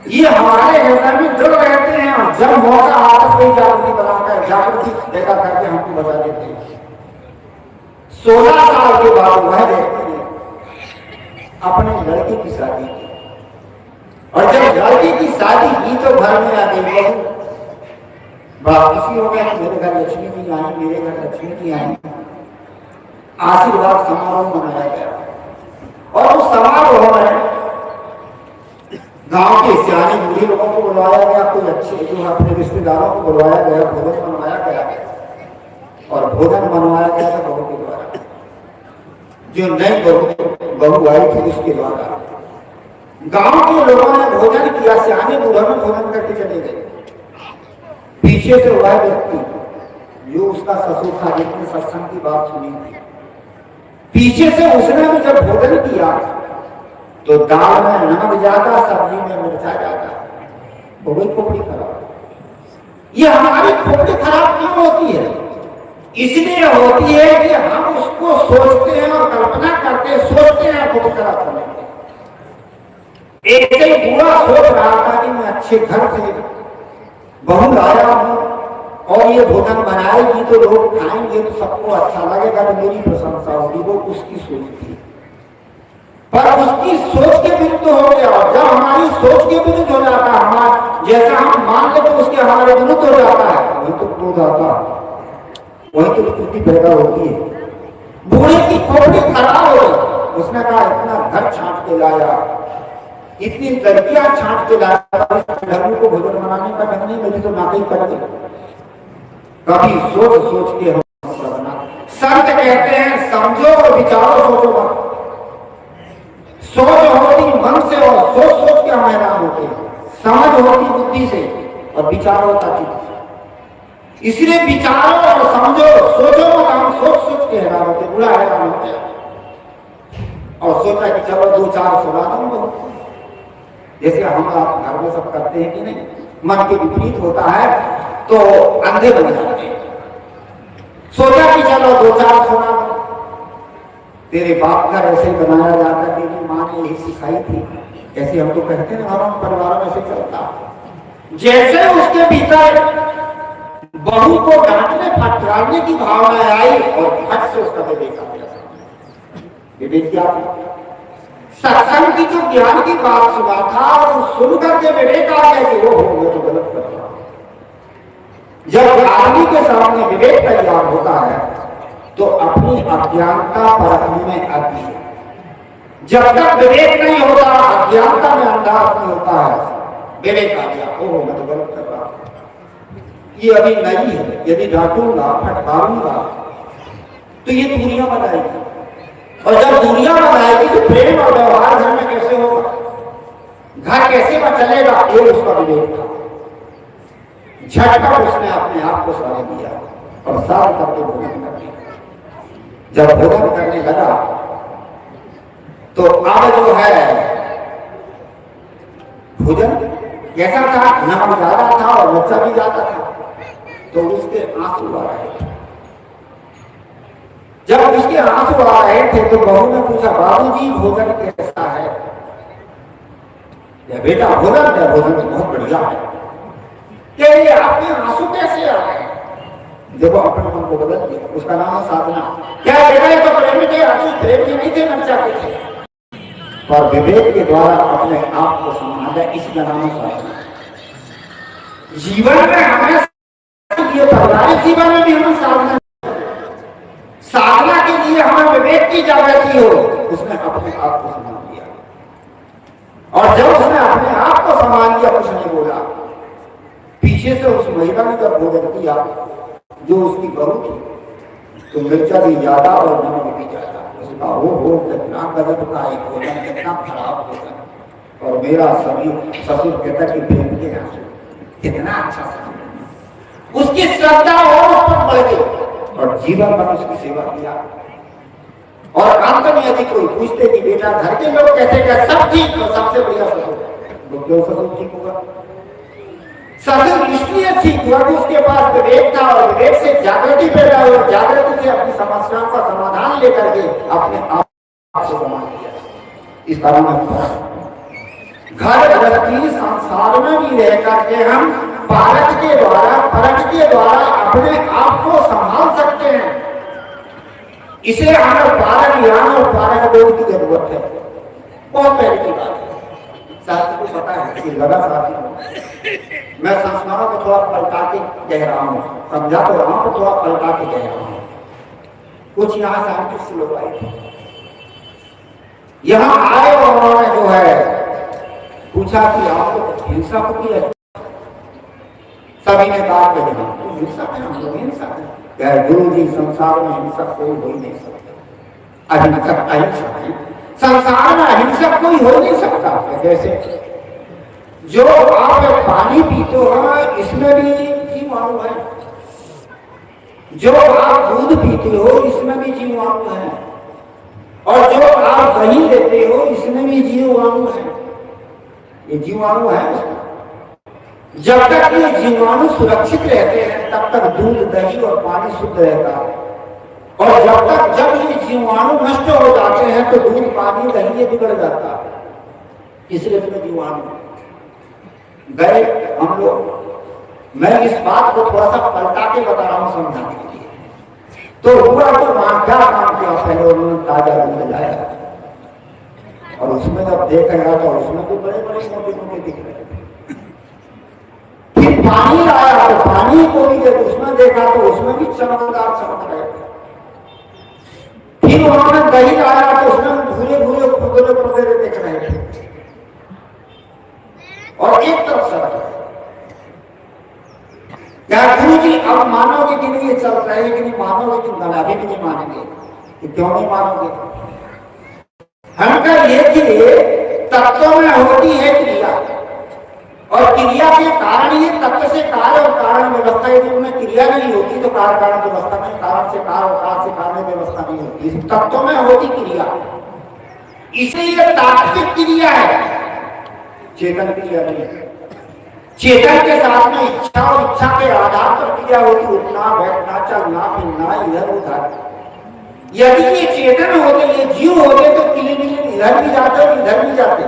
ये हमारे हृदय में जुड़ रहते हैं और जब मौका आता कोई जागृति बनाकर जागृति पैदा करके हमको बता देते हैं। 16 साल के बाद वह व्यक्ति ने अपने लड़के की शादी की, और जब लड़के की शादी की तो घर में आ गई बात किसी हो गया, मेरे घर लक्ष्मी जी आई, मेरे घर लक्ष्मी जी आई। आशीर्वाद समारोह मनाया गया और उस समारोह में गांव के सियाने बूढ़े लोगों को बुलवाया गया, कोई अच्छे जो अपने रिश्तेदारों को बुलवाया गया, भोजन बनवाया गया और भोजन बनवाया गया था बहू के द्वारा, जो नई बहू आई थी उसके द्वारा। गांव के लोगों ने भोजन किया, सियाने बूढ़ों में भोजन करके चले गए। पीछे से वह व्यक्ति जो उसका ससुर था जिसने सत्संग की बात सुनी थी, पीछे से उसने भी जब भोजन किया तो दाल में नमक ज्यादा, सब्जी में मिर्चा ज्यादा, वो भी खोपड़ी खराब। ये हमारी खोपड़ी खराब क्यों होती है? इसलिए होती है कि हम उसको सोचते हैं और कल्पना करते हैं, सोचते हैं खोपड़ी खराब करने की। एक ही बुरा सोच रहा था कि मैं अच्छे घर से बहू लाया हूं और ये भोजन बनाएगी तो लोग खाएंगे तो सबको अच्छा लगेगा तो मेरी प्रशंसा होगी, वो उसकी सोच थी। पर उसकी सोच के विरुद्ध हो गया, और जब हमारी सोच के विरुद्ध हो जाता है, हमारा जैसा हम मान लेते उसके हमारे विरुद्ध हो जाता है, वही तो क्रोध आता, वही तो स्थिति पैदा होती है। बूढ़े की खोपड़ी खराब हो गई, उसने कहा इतना घर छांट के लाया, इतनी लड़कियां छांट के लाया, को भोजन बनाने का ढंग नहीं, मेरी तो नाकई कर दी। कभी सोच सोच के हम संत कहते हैं समझो और विचारो, सोचो मत। सोच होती मन से और सोच सोच के हम हैरान होते हैं, समझ होती बुद्धि से और विचार होता चित्त से। इसलिए विचारो और समझो, सोचो मत, हम सोच सोच के हैरान होते, बुरा हैरान होते हैं। और सोचा कि चलो 2-4 सुना दूंगा, जैसे हम आप घर में सब करते हैं कि नहीं, मन के विपरीत होता है तो अंधे बन जाते हैं। सोचा कि चलो 2-4 सुना दो, तेरे बाप घर ऐसे बनाया जाता, तेरी माँ ने यही सिखाई थी, ऐसे हम तो कहते हैं हमारा परिवार में ऐसे चलता। जैसे उसके भीतर बहू को डांटने फटकारने की भावना आई और फट से उसका विवेक आ गया। विवेक क्या था? सत्संग की जो ज्ञान की बात सुना था और सुन करके विवेक आ गया कि वो हो तो गलत कर रहा। जब आदमी के सामने विवेक तैयार होता है तो अपनी अज्ञानता परखने में आती है। जब तक विवेक नहीं होता, अज्ञानता में अंधार नहीं होता है, विवेक आ गया, ओहो मैं तो गलत कर रहा, ये अभी नहीं है, यदि डांटूंगा फटकारूंगा तो ये दूरियां बनाएगी, और जब दूरियां बनाएगी तो प्रेम और व्यवहार घर में कैसे होगा, घर कैसे में चलेगा, ये उसका विवेक था। झटपट उसने अपने आप को साध दिया और साध करके भोजन कर दिया। जब भोजन करने लगा तो अब जो है भोजन कैसा था, नमक ज्यादा था और मिर्चा भी ज्यादा था, तो उसके आंसू आ रहे थे। जब उसके आंसू आ रहे थे तो बहू ने पूछा, बाबूजी भोजन कैसा है? या बेटा भोजन क्या, भोजन तो बहुत बढ़िया है। ये आपके आंसू कैसे आ रहे हैं? देखो अपने मन को बदल दिया, उसका नाम है साधना। क्या बेटा तो प्रेम के आंसू प्रेम के नहीं थे, नचा के थे, पर विवेक के द्वारा अपने आप को समझा, इसका नाम है साधना। जीवन में हमें ये पारिवारिक जीवन में भी हमें साधना के लिए हमें विवेक की जागृति हो। उसने अपने आप को संभाल लिया, और जब उसने अपने आप को संभाल लिया, कुछ नहीं बोला। पीछे से उस महिला ने जब भोजन किया जो उसकी बहू थी, तो मिर्चा भी ज्यादा और नमक भी ज्यादा, उसने उसका वो कितना गजब का एक भोजन, कितना खराब भोजन। और मेरा सभी ससुर कहता कि प्रेम के आंसू, कितना अच्छा ससुर। उसकी श्रद्धा और उस पर बढ़ गई और जीवन भर उसकी सेवा किया। और अंत में यदि कोई पूछते कि बेटा घर के लोग कहते क्या सब ठीक, तो सबसे बढ़िया ससुर। तो क्यों ससुर ठीक होगा? ससुर इसलिए ठीक हुआ कि उसके पास विवेक था और विवेक से जागृति पैदा हुई, जागृति से अपनी समस्याओं का समाधान लेकर के अपने आप को समान किया। इस कारण घर गृहस्थी संसार में भी रह करके हम पारक के द्वारा अपने आप को संभाल सकते हैं। इसे हमें पारक ज्ञान और पारक बोध की जरूरत है। बहुत पहले की बात है, साथी को पता है कि लगा साथी मैं संस्कारों को थोड़ा पलटा के कह रहा हूँ, समझा तो रहा हूँ, थोड़ा पलटा के कह रहा हूँ। कुछ यहाँ साइंटिस्ट लोग आए थे, यहाँ आए और उन्होंने जो है पूछा कि आपको हिंसा होती है? सभी ने कहा कि हम हिंसा है, हम लोग हिंसा है। गुरु जी संसार में हिंसा कोई हो ही नहीं सकता, अहिंसक अहिंसा है। संसार में अहिंसक कोई हो नहीं सकता। जैसे जो आप पानी पीते हो इसमें भी जीवाणु है, जो आप दूध पीते हो इसमें भी जीवाणु है, और जो आप दही लेते हो इसमें भी जीवाणु है। ये जीवाणु है उसमें। जब तक ये जीवाणु सुरक्षित रहते हैं तब तक दूध, दही और पानी शुद्ध रहता है, और जब ये जीवाणु नष्ट हो जाते हैं तो दूध, पानी, दही ये बिगड़ जाता है। इसलिए इसमें जीवाणु गए हम लोग। मैं इस बात को थोड़ा सा पलटा के बता रहा हूं समझाने के लिए। तो हुआ तो वहां क्या काम किया, पहले उन्होंने ताजा दूध लाया और उसमें जब देखा गया तो उसमें तो बड़े बड़े मोटे मोटे दिख रहे थे। फिर पानी लाया तो पानी को भी जब उसमें देखा तो उसमें भी चमकदार चमक रहे थे। फिर उन्होंने दही लाया तो उसमें भूरे भूरे फुगरे दिख रहे थे, और एक तरफ सड़क है। क्या गुरु जी अब मानोगे कि नहीं ये चल रहे हैं कि नहीं मानोगे कि अभी भी नहीं मानेंगे? कि क्यों नहीं मानोगे? हम कह ये कि तत्वों में होती है क्रिया, और क्रिया के कारण ये तत्व से कार्य और कारण व्यवस्था, यदि उनमें क्रिया नहीं होती तो कार्य कारण व्यवस्था नहीं, कारण से कार्य और कार्य से कार्य व्यवस्था नहीं होती। इस तत्व में होती क्रिया, इसलिए तात्विक क्रिया है, चेतन क्रिया नहीं है। चेतन के साथ में इच्छा और इच्छा के आधार पर क्रिया होती, उठना, बैठना, चलना, फिरना, इधर उधर। यदि ये चेतन होते, ये जीव होते तो किले इधर भी जाते और इधर भी जाते,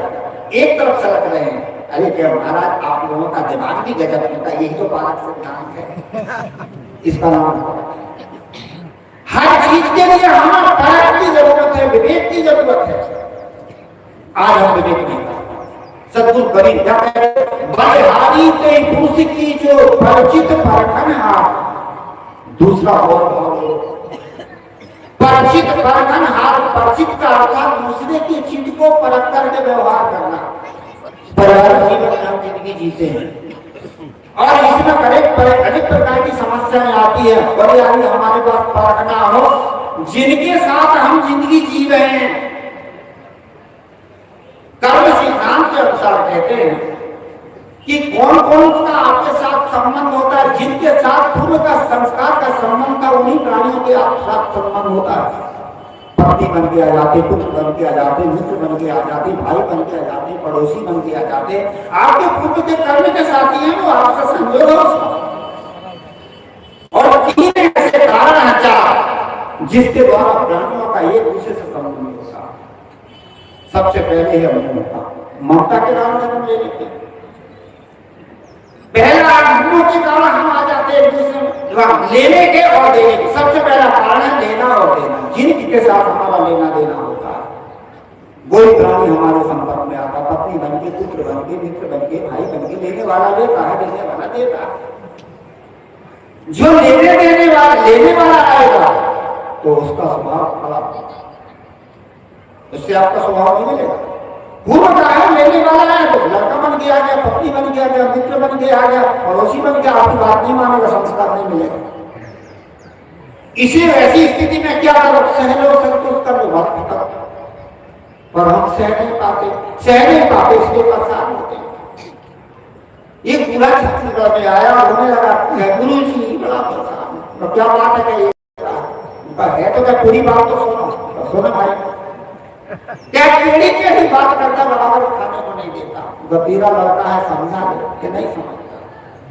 एक तरफ सड़क रहे हैं। अरे क्या महाराज आप लोगों का दिमाग भी गजब होता है, यही तो पारक सिद्धांत है, इसका नाम हर चीज के लिए हमें पारक की जरूरत है, विवेक की जरूरत है। आज हम विवेक नहीं करते। सदगुरु कबीर क्या कहते हैं, बलिहारी के पुरुष की जो परिचित परखन हार, दूसरा और परिचित परखन हार। परिचित का अर्थात दूसरे के चित्त को परख करके व्यवहार करना। परिवार जीवन में हम जिंदगी जीते हैं और इसमें अनेक प्रकार की समस्याएं आती है, और यदि हमारे पास परखना हो जिनके साथ हम जिंदगी जी रहे हैं। कर्म सिद्धांत के अनुसार कहते हैं कि कौन कौन सा आपके साथ संबंध होता है, जिनके साथ पूर्व का संस्कार का संबंध था उन्हीं प्राणियों के साथ संबंध होता है। पति बन के आ जाते, पुत्र बन के आ जाते, मित्र बन के आ जाते, भाई बन के आ जाते, पड़ोसी बन के आ जाते। आपके पूर्व के कर्म के साथी हैं, वो आपसे संयोग हो। और तीन ऐसे कारण हैं चार जिसके द्वारा प्राणियों का एक दूसरे से संबंध होता है। सबसे पहले है ममता। ममता के कारण जन्म ले लेते हैं। पहला गुणों के कारण हम आ जाते हैं एक दूसरे में, लेने के और देने के। सबसे पहला कारण है लेना और देना। जिनके साथ हमारा लेना देना होता है, कोई प्राणी हमारे संपर्क में आता, पत्नी बन के, पुत्र बन के, मित्र बन के, भाई बन के, लेने वाला लेता है, देने वाला देता है। जो लेने वाला आएगा तो उसका स्वभाव खराब होगा, उससे आपका स्वभाव नहीं मिलेगा। पूर्व का है लेने वाला है तो लड़का बन के आ गया, पत्नी बन के आ गया, मित्र बन के आ गया, पड़ोसी बन के, आपकी बात नहीं मानेगा, संस्कार नहीं मिलेगा। इसी ऐसी स्थिति में क्या करो, सह लो, संतोष कर लो, बात खत्म। पर हम सह नहीं पाते इसलिए परेशान होते हैं। एक बूढ़ा छत्तीसगढ़ में आया, होने लगा, गुरु जी बड़ा परेशान, तो क्या बात है कि है तो क्या पूरी बात तो सुनो भाई। क्या टेढ़ी टेढ़ी बात करता, बराबर खाने को नहीं देता, गतीरा लड़का है, समझा ले कि नहीं समझता,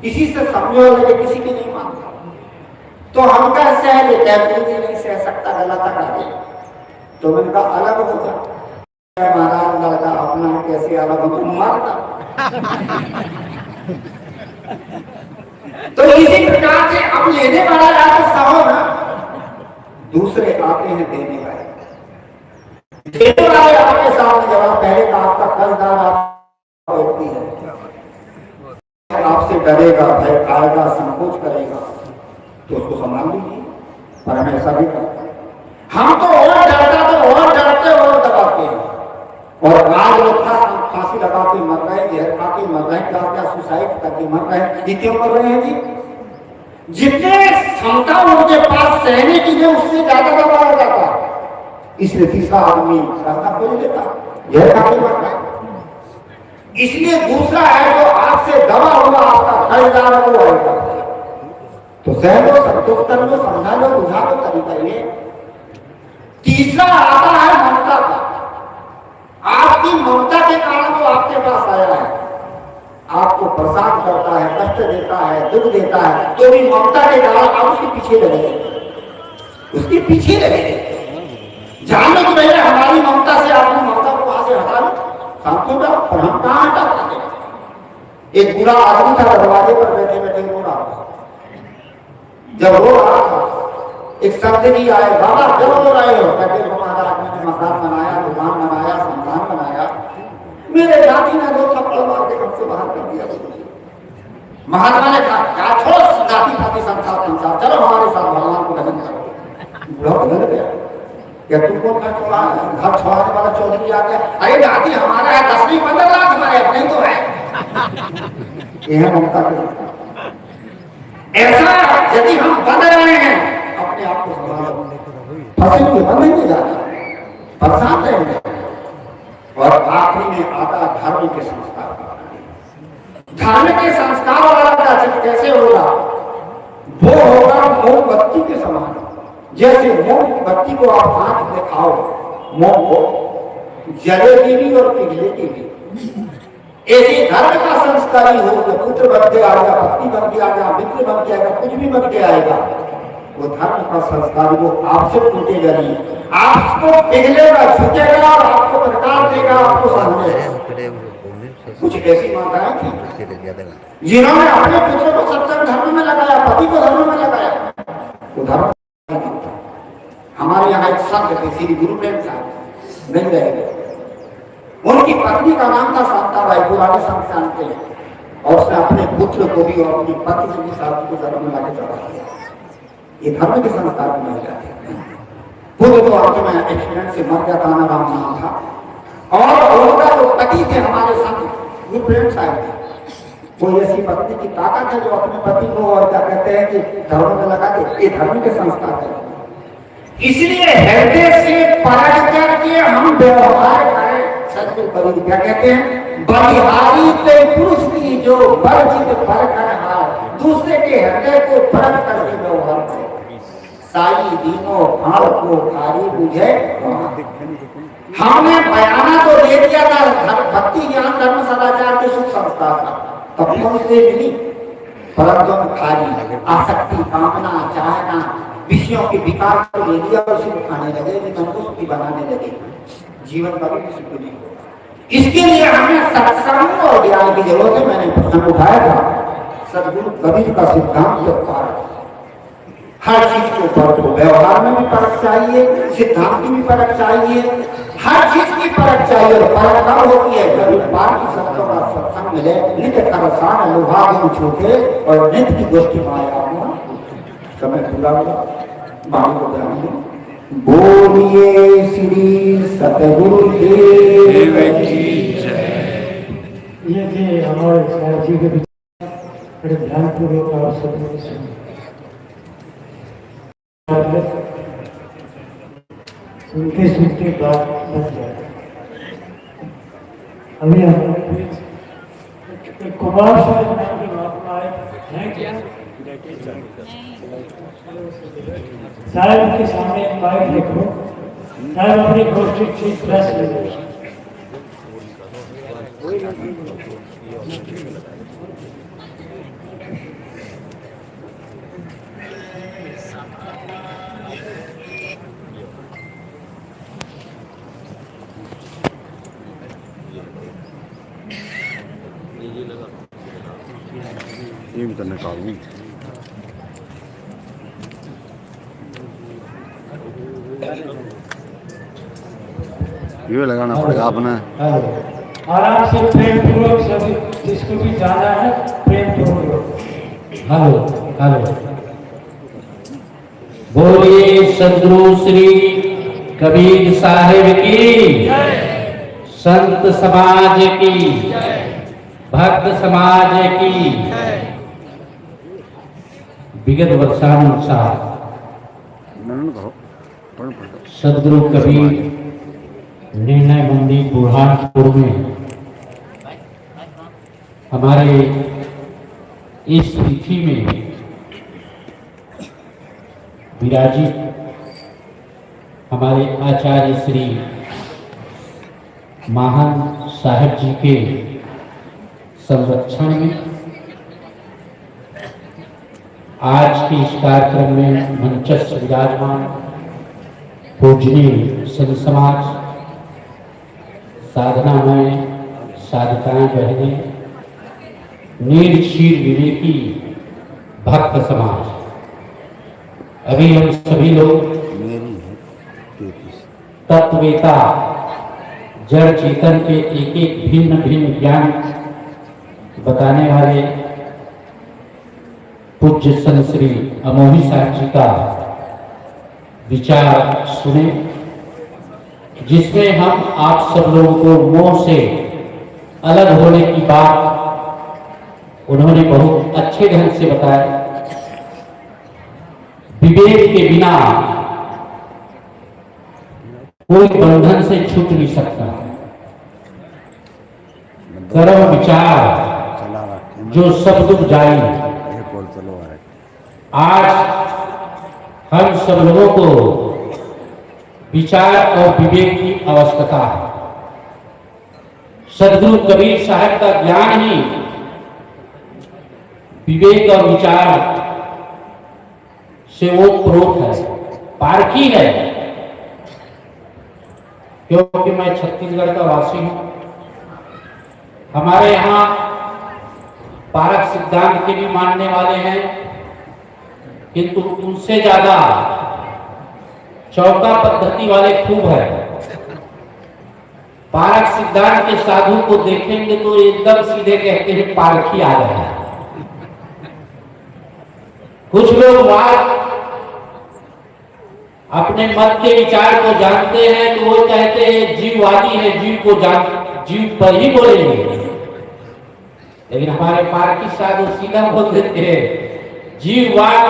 किसी से समझो लेकिन किसी की नहीं मानता। तो हम क्या सह लेते हैं, गुरु जी नहीं सह सकता, गलत कर दे तो उनका अलग हो जाता। महाराज लड़का अपना कैसे अलग हो, मारता। तो इसी प्रकार से अब लेने वाला आके सहो ना, दूसरे आते हैं देने वाले। देने वाले आपके सामने जवाब, पहले का आपका कर्जदार आप व्यक्ति है, आपसे डरेगा, भय खाएगा, संकोच करेगा, तो उसको संभाल लीजिए। पर हमें ऐसा नहीं करता, हम तो और डरते और दबाते हैं। और आज लोग फांसी लगा के मर रहे हैं, जहर खा के मर रहे हैं, क्या सुसाइड करके मर रहे हैं। ये क्यों मर रहे हैं जी? जितने क्षमता उनके पास सहने की है उससे ज्यादा दबाया जाता है, इसलिए तीसरा आदमी रास्ता खोल देता, जहर खा के मर रहा है। इसलिए दूसरा है जो आपसे दबा हुआ आपका खरीदार है, वो आएगा। तो सह लो, संतोष कर लो, समझा लो, बुझा लो, तरीका ये। तीसरा आता है ममता का। आपकी ममता के कारण वो आपके पास आया है, आपको परेशान करता है, कष्ट देता है, दुख देता है, तो भी ममता के कारण आप उसके पीछे लगे, जान लो कि भैया हमारी ममता से आपकी ममता को वहां से हटा लो, शांत हो जाओ। पर हम कहां हटा पाते। एक बुरा आदमी था, दरवाजे पर बैठे बैठे रो रहा था। जब रो रहा था, एक संत जी आए, बाबा क्यों रो रहे हो? कहते हो महाराज मैंने मकान बनाया, दुकान बनाया, संतान बनाया, मेरे जाति ने दो थप्पड़ मार के घर से बाहर कर दिया। महात्मा ने कहा क्या छोड़ जाति पाति संसार, चलो हमारे साथ भगवान को भजन करो। बुढ़ा बदल गया, क्या तुमको घर छोड़ा, घर छोड़ाने वाला चौधरी आ गया, अरे जाति हमारा है, 10-15 लाख हमारे अपने तो है। यह ममता के ऐसा यदि हम बन रहे हैं, अपने आप को संभालो, फंसेंगे, बंधेंगे जाता, परेशान रहेंगे। और आखिरी में आता धर्म के संस्कार। धर्म के संस्कार वाला का कैसे होगा? वो होगा मोमबत्ती के समान। जैसे मोमबत्ती को आप हाथ में खाओ, मोम को जलेगी भी और पिघलेगी भी। ऐसे धर्म का संस्कारी हो, जो पुत्र बन के आएगा, पत्नी बन के आएगा, मित्र बन के आएगा, कुछ भी बन के आएगा, वो धर्म का संस्कार वो आपसे टूटेगा नहीं, आपको पिघलेगा, छूटेगा और आपको प्रकार देगा, आपको समझेगा। कुछ ऐसी माताएं थी जिन्होंने अपने पुत्र को सत्संग धर्म में लगाया, पति को धर्म में लगाया, वो धर्म। हमारे यहाँ एक संत थे, श्री गुरु प्रेम साहब, नहीं रहेंगे। उनकी पत्नी का नाम था शांताबाई, पुराने संत जानते हैं, और उसने अपने पुत्र को भी और अपनी पत्नी को भी शादी को धर्म में लाके चढ़ा दिया। ये धर्म के संस्कार की महिला थे। खुद तो अंत में एक्सीडेंट से मर गया, ताना राम नाम था। और उनका जो पति थे हमारे संत गुरु प्रेम साहब थे, वो ऐसी पत्नी की ताकत है जो अपने पति को और क्या कहते हैं कि धर्म में लगा के, ये धर्म के संस्कार है। इसलिए हृदय से परख करके हम व्यवहार करें। सत्य कवि क्या कहते हैं? बलिहारी ते पुरुष की जो वर्जित परख हार, दूसरे के हृदय को परख करके व्यवहार करें। साई दीनो भाव को खारी बुझे। हमने बयाना तो दे दिया था भक्ति ज्ञान धर्म सदाचार के सुख संस्कार का, तब भी हमसे मिली, परंतु हम खाली आसक्ति, कामना, चाहना, विषयों के विकार को ले लिया और उसी को खाने लगे, हमको सुखी बनाने लगे, जीवन कभी भी सुखी नहीं होगा। इसके लिए हमें सत्संग और ज्ञान की जरूरत है। मैंने प्रश्न उठाया था, सदगुरु कबीर का सिद्धांत हर चीज के ऊपर तो व्यवहार में भी परख चाहिए, सिद्धांत की भी परख चाहिए, हर चीज की परख चाहिए। और परख कब होती है? जब बार की शब्दों का सत्संग मिले, नित्य खरसान लोभाग छूटे और नित्य की गोष्ठी माया समय पूरा हुआ। बाणी को ध्यान दो। बोलिए श्री सतगुरु देव की जय। ये थे हमारे साहब जी के बड़े ध्यान पूर्वक आप सब सुनते बात बन जाए। अभी हमारे बीच कुमार साहब नाम के महात्मा आए हैं क्या? साहब के सामने माइक रखो, साहब अपनी गोष्ठी ठीक प्रेस ले लो। ये भी तो निकालूं। ये लगाना पड़ेगा आपने। आराम से प्रेम पूर्वक सभी जिसको भी जाना है प्रेम पूर्वक। हेलो हेलो, बोलिए सदगुरु श्री कबीर साहिब की, संत समाज की, भक्त समाज की। विगत वर्षानुसार सदगुरु कबीर निर्णय मंदिर बुरहानपुर में हमारे इस तिथि में विराजित हमारे आचार्य श्री महान साहब जी के संरक्षण में आज के इस कार्यक्रम में मंचस्थ विराजमान पूजनीय संत समाज, साधनामय साधकाएं बहनें, नीर शीर विवेकी भक्त समाज, अभी हम सभी लोग तत्ववेता जड़ चेतन के एक एक भिन्न भिन्न ज्ञान बताने वाले पूज्य संत श्री अमोही साहब जी का विचार सुने, जिसमें हम आप सब लोगों को मोह से अलग होने की बात उन्होंने बहुत अच्छे ढंग से बताया। विवेक के बिना कोई बंधन से छूट नहीं सकता। कर्म विचार जो सब दुख जाए। आज हम सब लोगों को विचार और विवेक की आवश्यकता है। सदगुरु कबीर साहब का ज्ञान ही विवेक और विचार से वो प्रोत है, पारखी है। क्योंकि मैं छत्तीसगढ़ का वासी हूं, हमारे यहाँ पारक सिद्धांत के भी मानने वाले हैं, किंतु उनसे ज्यादा चौका पद्धति वाले खूब है। पारक सिद्धांत के साधु को देखेंगे तो एकदम सीधे कहते हैं पारखी आ गया है। कुछ लोग बात अपने मत के विचार को जानते हैं तो वो कहते हैं जीववादी है, जीव पर ही बोलेंगे। लेकिन हमारे पारकी साधु सीधा बोल देते हैं जीववाद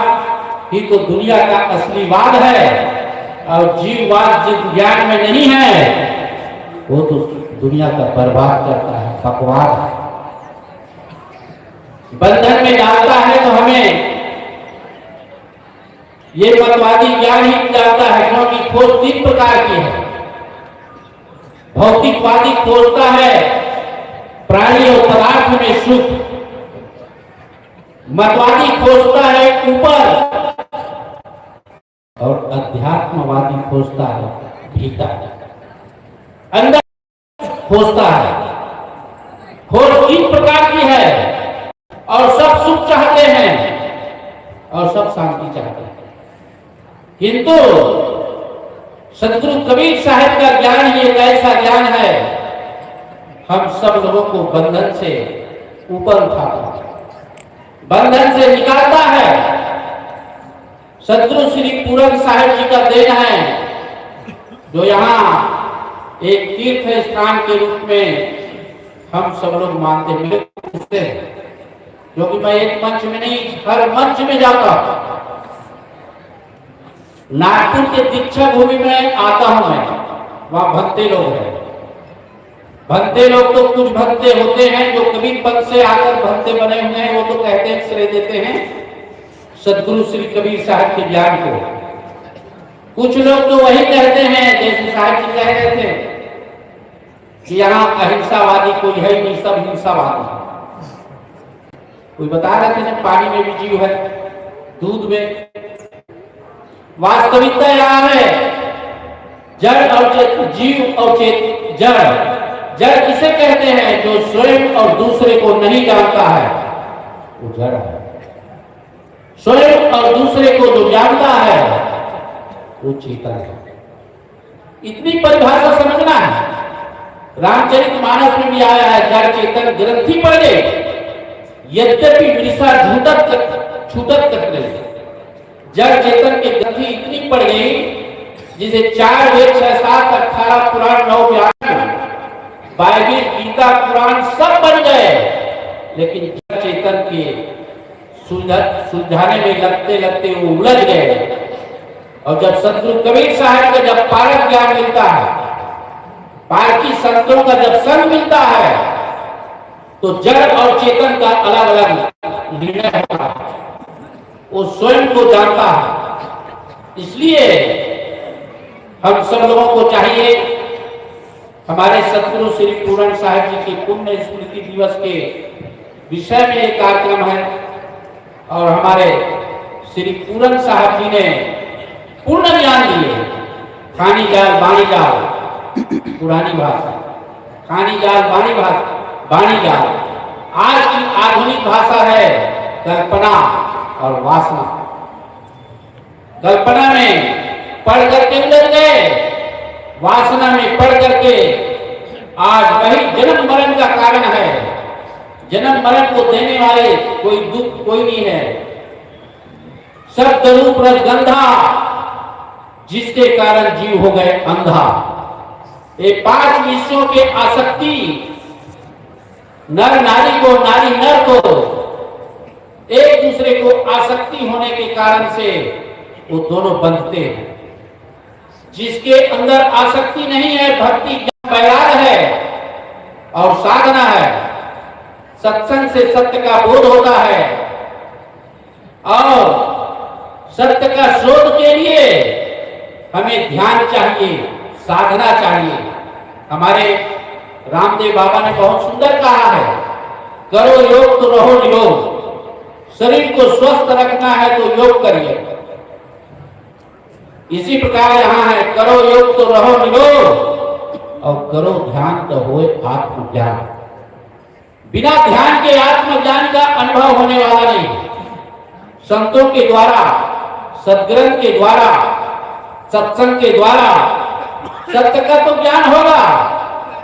ही तो दुनिया का असली वाद है, और जीववाद जिस ज्ञान में नहीं है वो तो दुनिया का बर्बाद करता है, बकवाद है, बंधन में डालता है। तो हमें ये मतवादी ज्ञान ही डालता है, क्योंकि खोज 3 प्रकार की है। भौतिकवादी खोजता है प्राणी और पदार्थ में सुख, मतवादी खोजता है ऊपर, और अध्यात्मवादी खोजता है भीतर, अंदर खोजता है। खोज 3 प्रकार की है, और सब सुख चाहते हैं और सब शांति चाहते हैं। किंतु सदगुरु कबीर साहब का ज्ञान ही एक ऐसा ज्ञान है, हम सब लोगों को बंधन से ऊपर उठाता है, बंधन से निकालता है। सदगुरु श्री पूरन साहिब जी का देन है, जो यहाँ एक तीर्थ स्थान के रूप में हम सब लोग मानते हैं। क्योंकि मैं एक मंच में नहीं, हर मंच में जाता हूं। नागपुर के दीक्षा भूमि में आता हूं मैं, वहां भक्ते लोग हैं। भक्ते लोग तो कुछ भक्ते होते हैं जो कबीर पद से आकर भक्ते बने हुए हैं, वो तो कहते हैं, श्रेय देते हैं सदगुरु श्री कबीर साहब के ज्ञान को। कुछ लोग तो वही कहते हैं जैसे साहब जी कह रहे थे कि यहाँ अहिंसावादी कोई है ही नहीं, सब हिंसावादी। कोई बता रहे थे ना पानी में भी जीव है, दूध में। वास्तविकता यहाँ है जड़ और चेत, जीव और चेत। जड़ किसे कहते हैं? जो स्वयं और दूसरे को नहीं जानता है वो जड़ है। स्वयं और दूसरे को जो जानता है वो चेतन है। इतनी परिभाषा समझना है। रामचरितमानस में भी आया है, जड़ चेतन ग्रंथि पड़ गए, यद्यपि मृषा छूटत तक नहीं। जड़ चेतन की ग्रंथि इतनी पड़ गई जिसे 4 वेद 6 7 18 पुराण 9 व्याकरण बाइबिल गीता पुराण सब बन गए, लेकिन जड़ चेतन के सुलझाने में लगते लगते वो उलझ गए। और जब सदगुरु कबीर साहब का जब पारक ज्ञान मिलता है, पारकी संतों का जब संग मिलता है, तो जड़ और चेतन का अलग अलग निर्णय होता है। वो स्वयं को जानता है। इसलिए हम सब लोगों को चाहिए, हमारे सदगुरु श्री पूर्ण साहब जी के पुण्य स्मृति दिवस के विषय में एक कार्यक्रम है और हमारे श्री पूर्ण साहब जी ने पूर्ण ज्ञान दिए। खानी जाल बाणी जाल, पुरानी भाषा, खानी जाल बाणी जाल। आज की आधुनिक भाषा है कल्पना और वासना। कल्पना में पढ़ करके उलझ गए, वासना में पढ़ करके आज वही जन्म मरण का कारण है। जन्म मरण को देने वाले कोई दुख कोई नहीं है। शब्द रूप रसगंधा, जिसके कारण जीव हो गए अंधा। ये 5 विषयों के आसक्ति, नर नारी को, नारी नर को, एक दूसरे को आसक्ति होने के कारण से वो दोनों बंधते हैं। जिसके अंदर आसक्ति नहीं है, भक्ति वैराग है और साधना है, सत्संग से सत्य का बोध होता है और सत्य का शोध के लिए हमें ध्यान चाहिए, साधना चाहिए। हमारे रामदेव बाबा ने बहुत सुंदर कहा है, करो योग तो रहो निरोग। शरीर को स्वस्थ रखना है तो योग करिए। इसी प्रकार यहाँ है, करो योग तो रहो निरोग और करो ध्यान तो होए आत्मज्ञान। बिना ध्यान के आत्मज्ञान का अनुभव होने वाला नहीं। संतों के द्वारा, सदग्रंथ के द्वारा, सत्संग के द्वारा सत्य का तो ज्ञान होगा,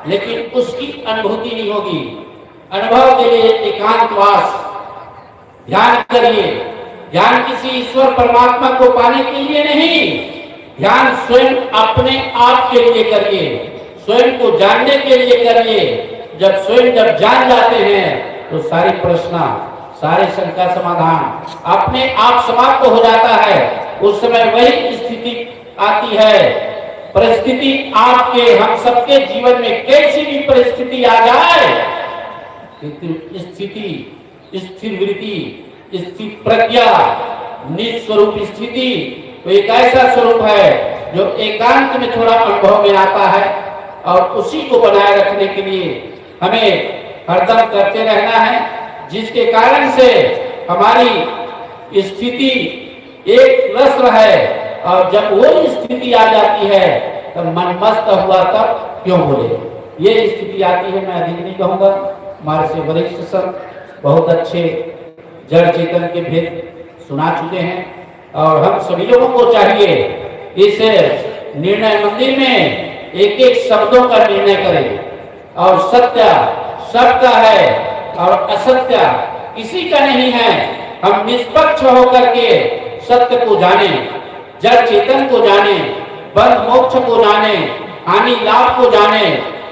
लेकिन उसकी अनुभूति नहीं होगी। अनुभव के लिए एकांतवास, ध्यान करिए। ध्यान किसी ईश्वर परमात्मा को पाने के लिए नहीं, ध्यान स्वयं अपने आप के लिए करिए, स्वयं को जानने के लिए करिए। जब जान जाते हैं तो सारी प्रश्न, सारे शंका समाधान अपने आप समाप्त हो जाता है। उस समय वही स्थिति आती है। परिस्थिति आपके, हम सबके जीवन में कैसी भी परिस्थिति आ जाए, स्थिति, स्थिर वृत्ति, स्थिर प्रज्ञा, निज स्वरूप स्थिति तो एक ऐसा स्वरूप है जो एकांत में थोड़ा अनुभव में आता है और उसी को बनाए रखने के लिए हमें हरदम करते रहना है, जिसके कारण से हमारी स्थिति एक रस है। और जब वो स्थिति आ जाती है तब मन मस्त हुआ तब क्यों बोले, ये स्थिति आती है। मैं अधिक नहीं कहूंगा, हमारे से वरिष्ठ सब बहुत अच्छे जड़ चेतन के भेद सुना चुके हैं और हम सभी लोगों को चाहिए इस निर्णय मंदिर में एक एक शब्दों का निर्णय करें। और सत्य सबका है और असत्य किसी का नहीं है। हम निष्पक्ष होकर के सत्य को जाने, जड़ चेतन को जाने, बंध मोक्ष को जाने, हानि लाभ को जाने।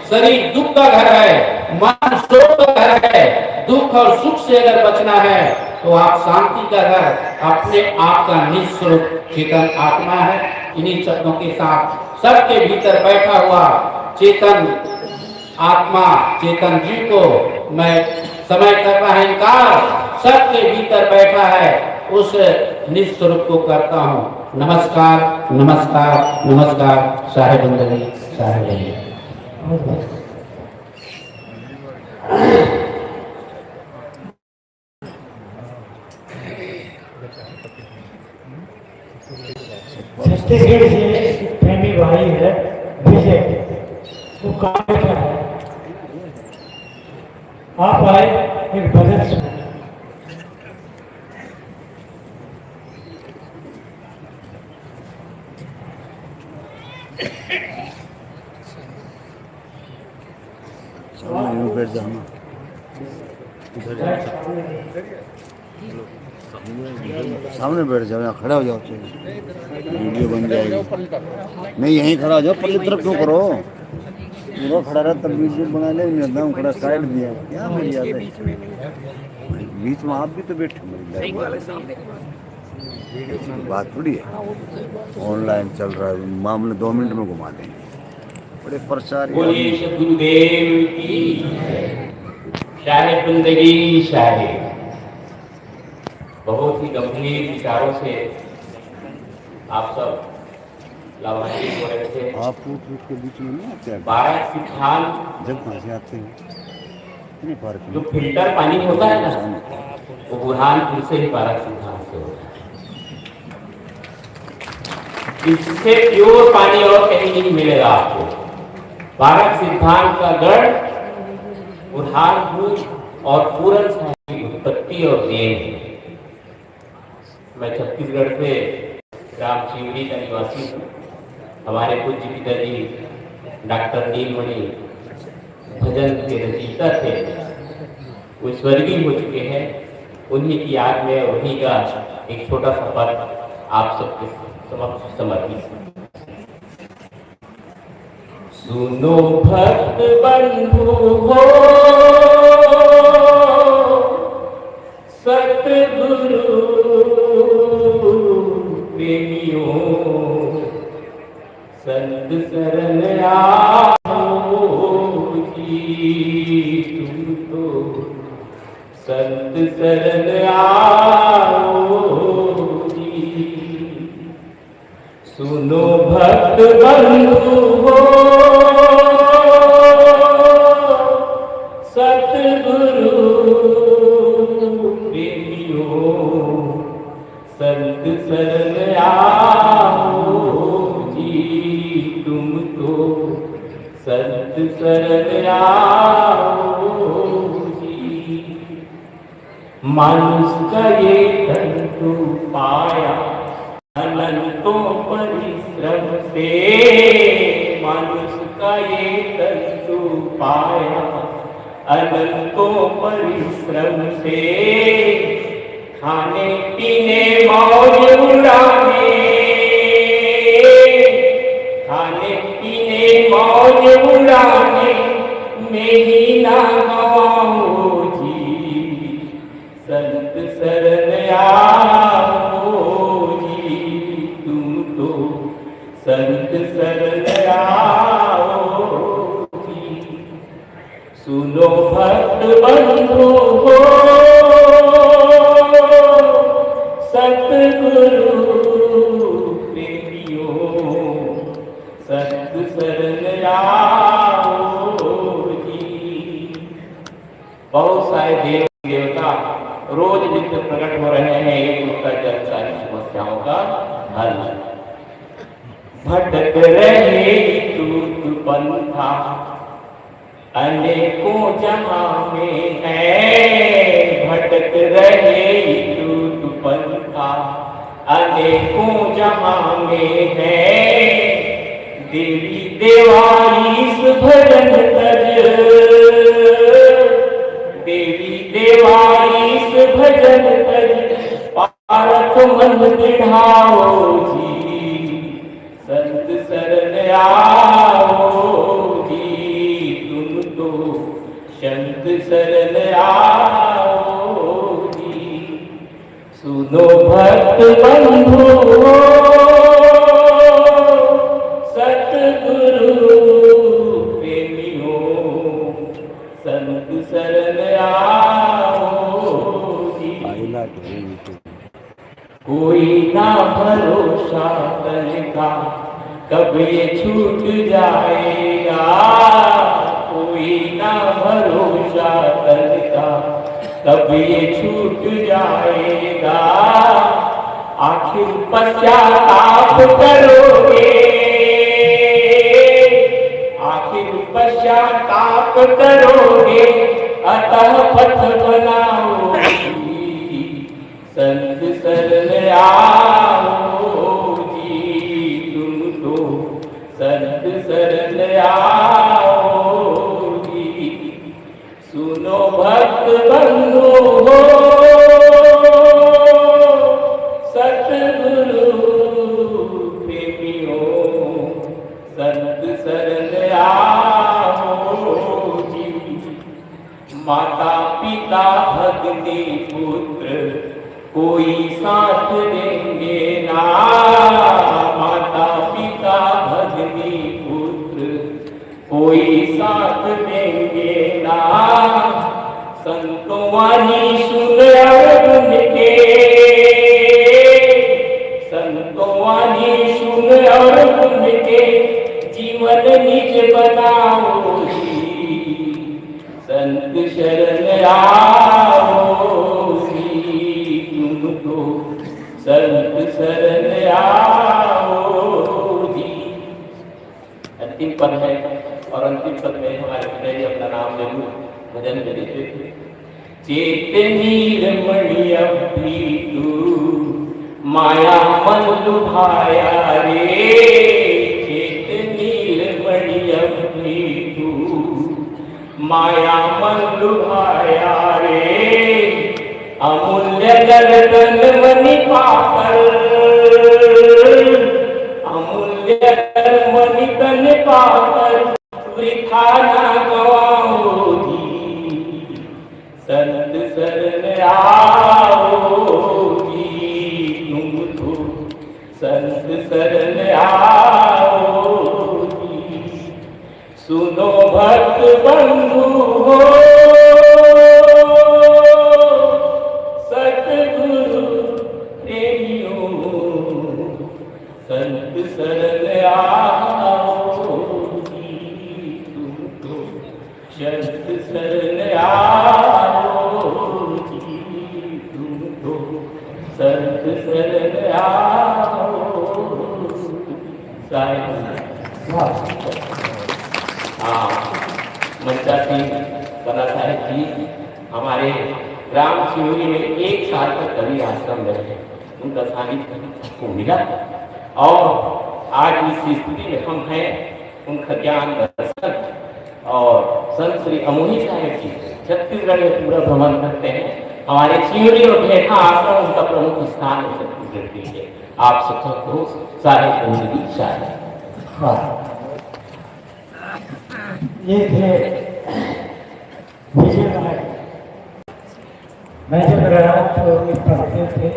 शरीर दुख का घर है, मन शोक का घर है। दुख और सुख से अगर बचना है तो आप शांति का घर अपने आप का निस्वरूप चेतन आत्मा है। इन्हीं शब्दों के साथ सबके भीतर बैठा हुआ चेतन आत्मा चेतन जीव को मैं समय करना है इनकार, सबके भीतर बैठा है उस निस्वरूप को करता हूँ नमस्कार नमस्कार नमस्कार। साहेब बंदगी साहेब बंदगी। छत्तीसगढ़ से प्रेमी भाई है विजय, वो कहाँ बैठा है, आप आए एक भजन सुना। बैठ जाना सामने बैठ जाओ, यहाँ खड़ा हो जाओ, वीडियो बन जाएगी। नहीं यहीं खड़ा हो जाओ, पल्ली तरफ क्यों करो, पूरा खड़ा रहा तब वीडियो बना ले। एकदम खड़ा साइड दिया क्या मिल जाता है, बीच में आप भी तो बैठे बात थोड़ी है। ऑनलाइन चल रहा है मामले, 2 मिनट में घुमा देंगे। बड़े प्रचार गुरुदेव की शाहे बंदगी शाहे। बहुत ही गंभीर विचारों से आप सब लाभान्वित हो रहे थे। आप फूट के बीच में नहीं आते, 12 सिद्धांत जब कहाँ से आते हैं जो फिल्टर पानी होता है ना, वो बुरहानपुर से ही 12 सिद्धांत से होता है। इससे प्योर पानी और कहीं नहीं मिलेगा आपको। 12 सिद्धांत का गढ़ बुरहानपुर और पूरन साहिब की उत्पत्ति और देन है। मैं छत्तीसगढ़ से रामचिवड़ी का निवासी हूँ। हमारे पूज्य पिताजी डॉक्टर नीलमणि भजन के रचयिता थे, वो स्वर्गीय हो चुके हैं। उन्हीं की याद में उन्हीं का एक छोटा सा पद आप सबके समक्ष समर्पित। सुनो भक्त बंधु हो सतगुरु प्रेमियों, संत शरण आओ जी, तुम तो संत शरण आओ जी। सुनो भक्त बंधु हो सतगुरु प्रेमियों, संत शरण आओ जी, तुम तो संत शरण आओ जी। मानुष का ये तंतु पाया अनंतों परिश्रम से, मानुष का ये तंतु पाया अनंतों परिश्रम से। खाने पीने मौज उड़ाने, खाने पीने मौज उड़ाने में ही ना गवाओ जी, संत शरण आओ जी, तुम तो संत शरण आओ जी। सुनो भक्त बंधु हो सतगुरु प्रेमियों, संत शरण आओ जी। बहुत सारे देव देवता रोज नित्य प्रकट हो रहे हैं, एक उनका जल सारी समस्याओं का हल। भटक रहे तू पंथा अनेकों जहां में है, भटक रहे तू पंथा अनेकों जहां में है। देवी देवाईस भजन तज, देवी देवाईस भजन तज, पारथ मन बिठाओ जी, संत शरण आओ जी, तुम तो संत शरण आओ जी। बंधु हो सतगुरु प्रेमियों संत शरण आओ जी। कोई ना भरोसा करेगा कब ये छूट जाएगा, कोई ना भरोसा करेगा कब ये छूट जाएगा। आखिर पश्चाताप करोगे, आखिर पश्चाताप करोगे, अतः पथ बनाओ संत शरण आओ जी। तुम तो संत शरण आओ जी। सुनो भक्त बंधु हो सतगुरु प्रेमियों संत शरण आओ जी। माता पिता भगनी पुत्र कोई साथ देंगे ना, माता पिता भगनी पुत्र कोई साथ देंगे ना। संतों वाणी सुन और के, संतों वाणी सुन और के जीवन निज बनाओ जी। संत शरण आओ जी, तुम तो संत शरण आओ जी। अंतिम पद है और अंतिम पद में हमारे पिताजी अपना नाम जरूर भजन में देते थे। चेत नीलमणि अभी तू माया मन लुभाया रे, चेत नीलमणि अभी तू माया मन लुभाया रे। अमूल्य गर्दन मणि पाकर, अमूल्य मणि तन पाकर वृथा न गवाओ जी। संत शरण आओ जी, तुम तो संत शरण आओ जी। सुनो भक्त बंधु हो सतगुरु प्रेमियों संत शरण आओ जी। तुम तो संत शरण आओ जी, तुम तो संत शरण आओ। मंचा सिंह बना साहेब जी हमारे ग्राम सिहोरी में 1 साल तक कवि आश्रम में रहे, उनका सानिध्य सबको मिला और आज इस स्थिति में हम हैं। उनका ज्ञान दर्शन और संत श्री अमोही साहेब जी छत्तीसगढ़ में पूरा भ्रमण करते हैं। हमारे सिहोरी और ढेखा आश्रम उनका प्रमुख स्थान है छत्तीसगढ़ के लिए। आप सबको सारे उनकी शायद ये थे विजय भाई। मैं जब रहा तो पढ़ते थे,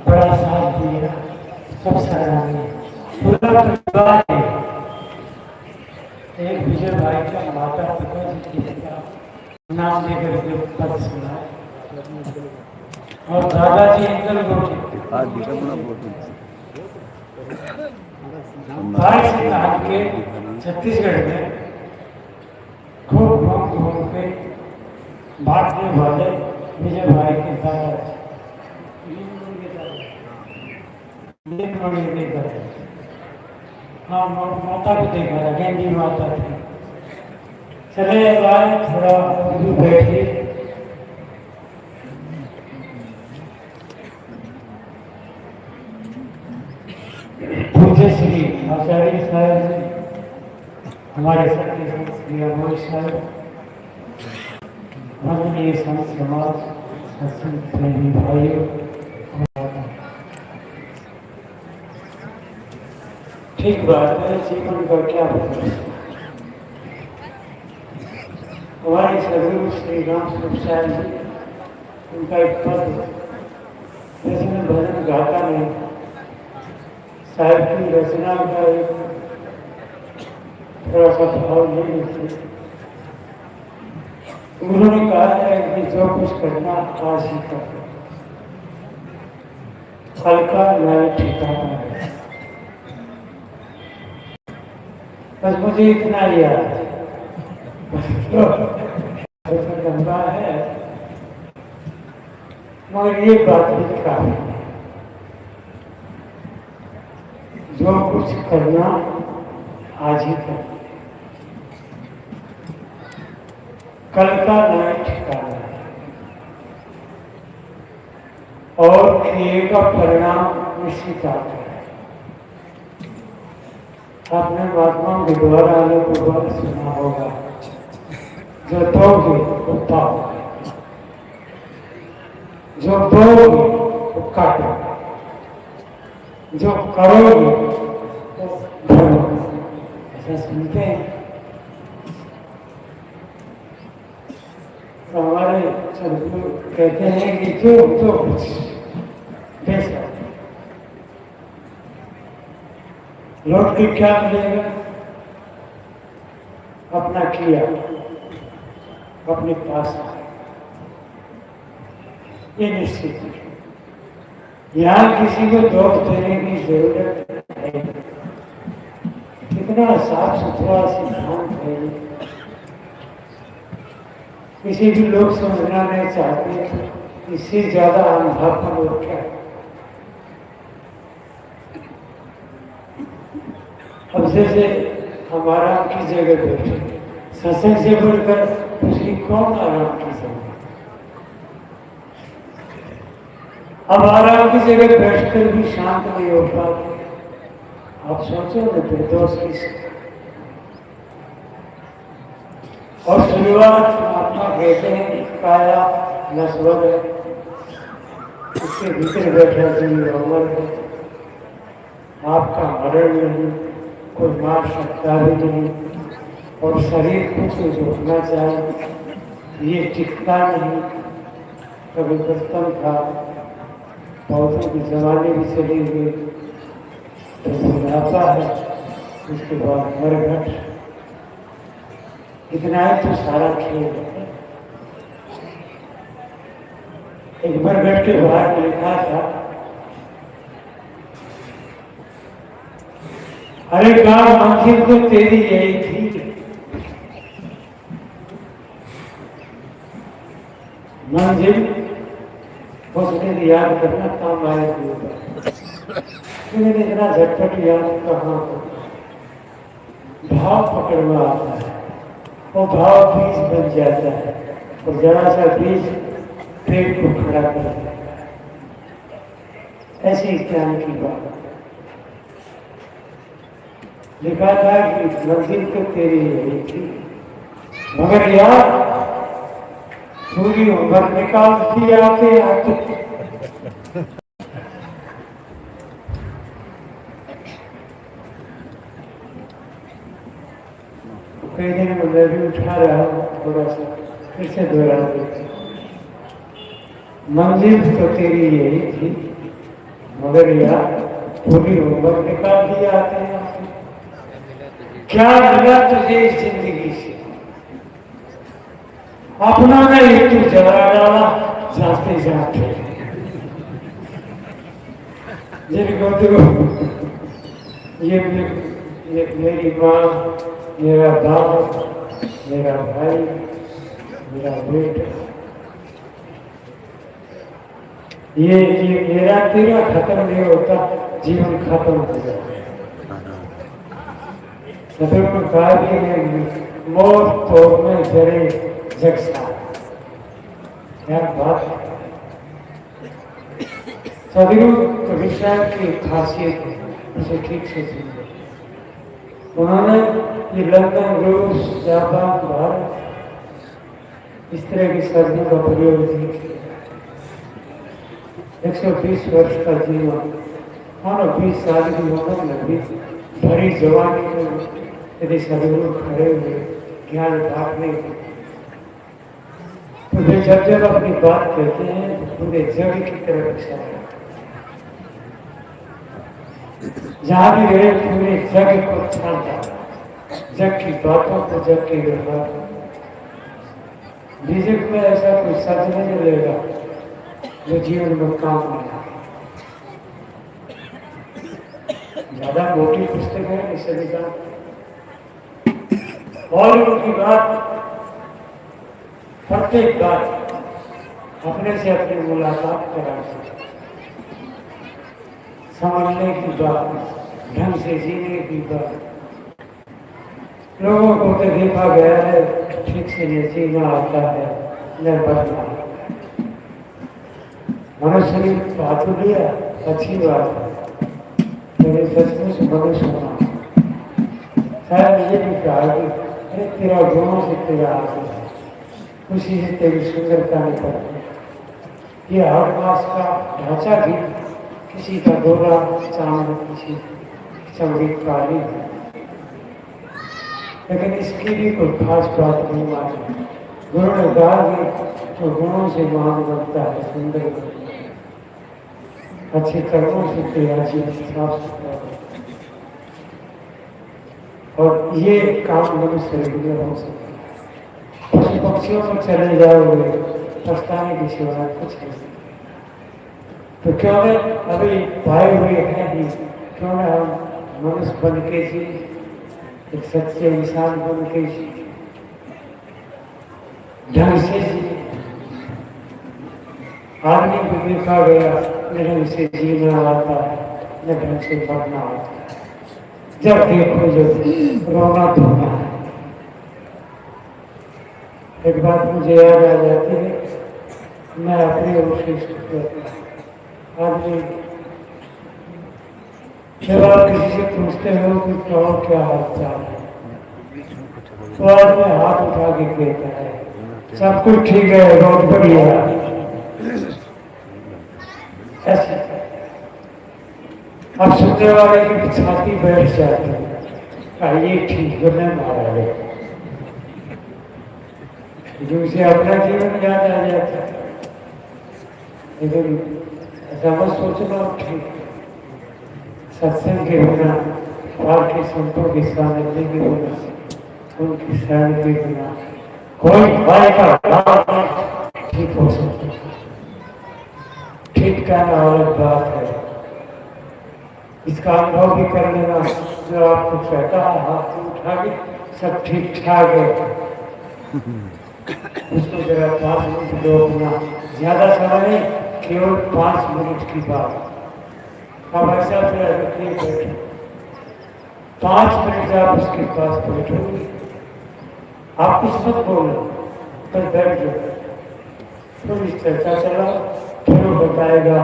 बड़ा साथ दिया, सब सराहनीय पूरा परिवार है। एक विजय भाई का माता पिता जी का नाम लेकर के पद सुना और दादाजी इंदल भाई से कहा के छत्तीसगढ़ में खूब घूम के बांटने वाले विजय भाई के दादा हाँ माता को देखा गेंदी माता थी। चले आए थोड़ा बैठे पूज्य श्री आचार्य साहब हमारे सत्य श्री अमोल साहब माननीय संत समाज सत्संग प्रेमी भाइयों, ठीक बात है। जीवन का क्या हमारे सदगुरु श्री राम स्वरूप साहब जी उनका एक पद वैसे मैं भजन गाता नहीं, साहिब की रचना का एक थोड़ा सा भाव ले लीजिए। गुरु ने कहा है कि जो कुछ करना आज ही कर, कल का नया ठिकाना है। बस मुझे इतना याद है, लंबा है मगर ये बात भी काफी है। जो कुछ करना आज ही करना, कल का नया ठिकाना है और क्रिए का परिणाम निश्चित आता है। आपने महात्मा के द्वारा आने को द्वारा सुना होगा, जो दोगे वो पाओगे, जो बोगे वो काटोगे, जो करोगे वो भरोगे। ऐसा सुनते हैं तो हमारे सदगुरु कहते हैं कि जो कुछ बेचा लौट के क्या मिलेगा? अपना किया अपने पास ये निश्चित है। यहाँ किसी को दोष देने की जरूरत है। कितना साफ सुथरा सिद्धांत है। किसी भी लोग समझना नहीं चाहते, इससे ज्यादा अंधापन और क्या। अब जैसे हमारा की जगह बैठे, सत्संग से बढ़कर उसकी कौन आराम की जगह। अब आराम की जगह बैठकर भी शांत नहीं हो पाते। आप सोचो ना निर्दोष की। और शुरुआत महात्मा कहते हैं काया नस्वर है, उसके भीतर बैठा जीव अमर है। आपका मरण नहीं, कोई मार सकता भी नहीं, और शरीर को तो जोड़ना चाहिए, ये टिकता नहीं। कभी बचपन था, पौधों की जमाने भी चली गई, तो बुढ़ापा है, उसके बाद मरघट। इतना है तो सारा खेल है। एक मरघट के बाहर लिखा था, अरे गांव मंजिल तो तेरी यही थी, मंजिल उसने याद करना काम आए लेकिन इतना झटपट याद कहाँ भाव पकड़वा आता है। वो भाव बीज बन जाता है और जरा सा बीज पेड़ को खड़ा कर देता है। ऐसी ज्ञान की बात लिखा था कि मंजिल तो तेरी यही थी, मगर यार पूरी उम्र निकाल दी आते आते। कई दिन में मैं भी उठा रहा हूँ, थोड़ा सा फिर से दोहरा देते। मंजिल तो तेरी यही थी, मगर यार पूरी उम्र निकाल दी आते हैं। क्या मिला तुझे इस जिंदगी से? अपना नहीं तू जला डाला जाते जाते। जिनको तो ये मेरी माँ, मेरा बाप, मेरा भाई, मेरा बेटा, ये मेरा तेरा खत्म नहीं होता, जीवन खत्म हो जाता है। सदगुरु ने कहा भी है, मौत तो में जरे जग सा। क्या बात है। सदगुरु कबीर साहब की खासियत है, उसे ठीक से सुनिए। उन्होंने ये लंदन, रूस, जापान, भारत इस तरह की शब्दों का प्रयोग किया। 120 वर्ष का जीवन, और 20 साल की उम्र में भी भरी जवानी में यदि सदगुरु खड़े हुए ज्ञान बांटने के, तो वे जब अपनी बात कहते हैं तो पूरे जग की तरफ इशारा जहाँ भी गए पूरे जग को छांटा, जग की बातों को, जग के व्यवहार। बीजेपी में ऐसा कोई सच नहीं मिलेगा जो जीवन में काम नहीं आए। ज्यादा मोटी पुस्तक है इसे भी जानते। बॉलीवुड की बात, प्रत्येक बात अपने से अपनी मुलाकात करा सकते, समझने की बात, ढंग से जीने की बात। लोगों को तो देखा गया है ठीक से ये जीना आता है, न बदलना। मनुष्य ने बात तो दिया, अच्छी बात है, लेकिन सचमुच मनुष्य होना। शायद ये भी कहा कि अरे तेरा गुणों से तेरा आगे है, उसी से तेरी सुंदरता निकलती है। ये हर मास का ढांचा भी किसी का गोरा चांद, किसी चमड़ी काली है, लेकिन इसकी भी कोई खास बात नहीं मानी। गुरु ने कहा कि तो गुणों से मान बनता है, सुंदर बनता है, अच्छे कर्मों से तेरा जीवन साफ सुथरा बनता है। और ये काम मनुष्य रेगुलर हो सकता है। पशु पक्षियों में चले जाओगे, पछताने की सिवा कुछ नहीं। तो क्यों न अभी पाए हुए हैं ही, क्यों न हम मनुष्य बन के जी, एक सच्चे इंसान बन के जी, ढंग से जी। आदमी को देखा गया न ढंग से जीना आता है, न ढंग से मरना आता है। जब देखो जब रोना धोना है। एक बात मुझे याद आ जाती है, मैं अपने आदमी जब आप किसी से पूछते हो कि कहो क्या हाल चाल है, तो आदमी हाथ उठा के कहता है सब कुछ ठीक है, बहुत बढ़िया। ऐसे अब सुनने वाले की छाती बैठ जाती है, ये ठीक है, मैं मारा गया, जो उसे अपना जीवन याद आ जाता है। लेकिन ऐसा मत सोचना ठीक, सत्संग के बिना, पार के संतों के सानिध्य के बिना, उनकी शरण के बिना कोई भाई का ठीक हो सकता है। ठीक कहना अलग बात है, इसका अनुभव भी कर लेना। जो आपको कहता है हाथ उठा के सब ठीक ठाक है, उसको जरा 5 मिनट दो अपना, ज्यादा समय नहीं, केवल 5 मिनट की बात। अब ऐसा बैठे 5 मिनट आप उसके पास बैठोगे, आप कुछ मत बोलो, पर बैठ जाओ, थोड़ी चर्चा चला, फिर वो बताएगा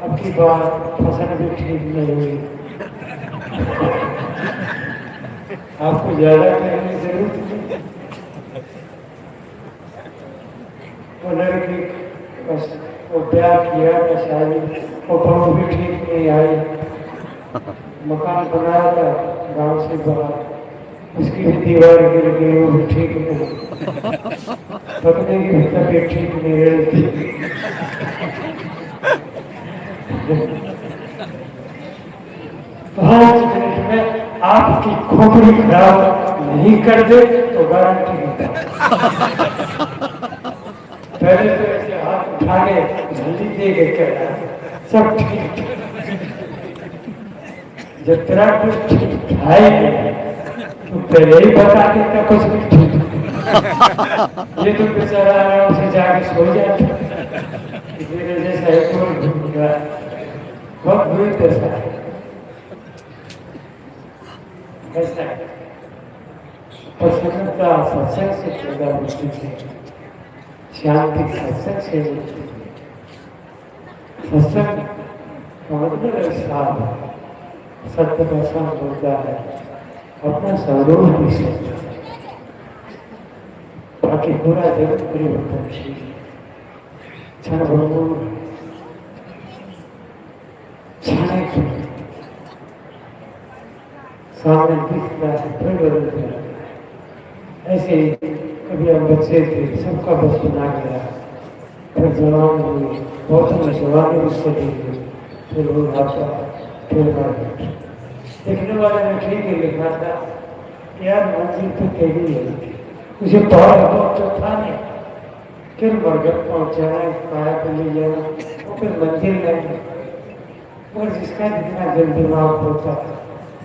अब की बात फसल भी ठीक नहीं हुई, आपको ज्यादा कहने की जरूरत नहीं। वो लड़की बस वो प्यार किया था, शादी वो बहू भी ठीक नहीं आई, मकान बनाया था गांव से बाहर, उसकी भी दीवार गिर गई, वो भी ठीक नहीं, पत्नी की भी तबीयत ठीक नहीं रही थी। 5 मिनट में आपकी खोपड़ी खराब नहीं कर दे तो गारंटी नहीं। पहले तो ऐसे हाथ उठा के जल्दी दे के कहना सब ठीक, जब तेरा कुछ ठीक है तो पहले ही बता देता कुछ भी ठीक। ये तो बेचारा उसे जाके सो जाता, मेरे जैसा एक और घूम गया, बहुत बुरी दशा है। ऐसा प्रसन्नता सत्संग से पैदा होती है, शांति सत्संग से मिलती है। सत्संग का मतलब है साथ, सत्य का साथ होता है, अपना स्वरूप भी सत्य है, बाकी पूरा जगत परिवर्तनशील है, क्षण भंगुर, क्षण सामने दिखता है फिर बदल जाता है। ऐसे ही कभी हम बच्चे थे, सबका बचपन आ गया, फिर जवान हुए, बहुत समय जवानी उससे दी गई, फिर बुढ़ापा, फिर देखने वाले ने ठीक ही लिखा था यार मंजिल तो तेरी है, उसे बहुत तो था नहीं, फिर बरगद पहुंचाना पाया को ले जाना वो फिर मंजिल नहीं, और जिसका जितना जल्दी दिमाग होता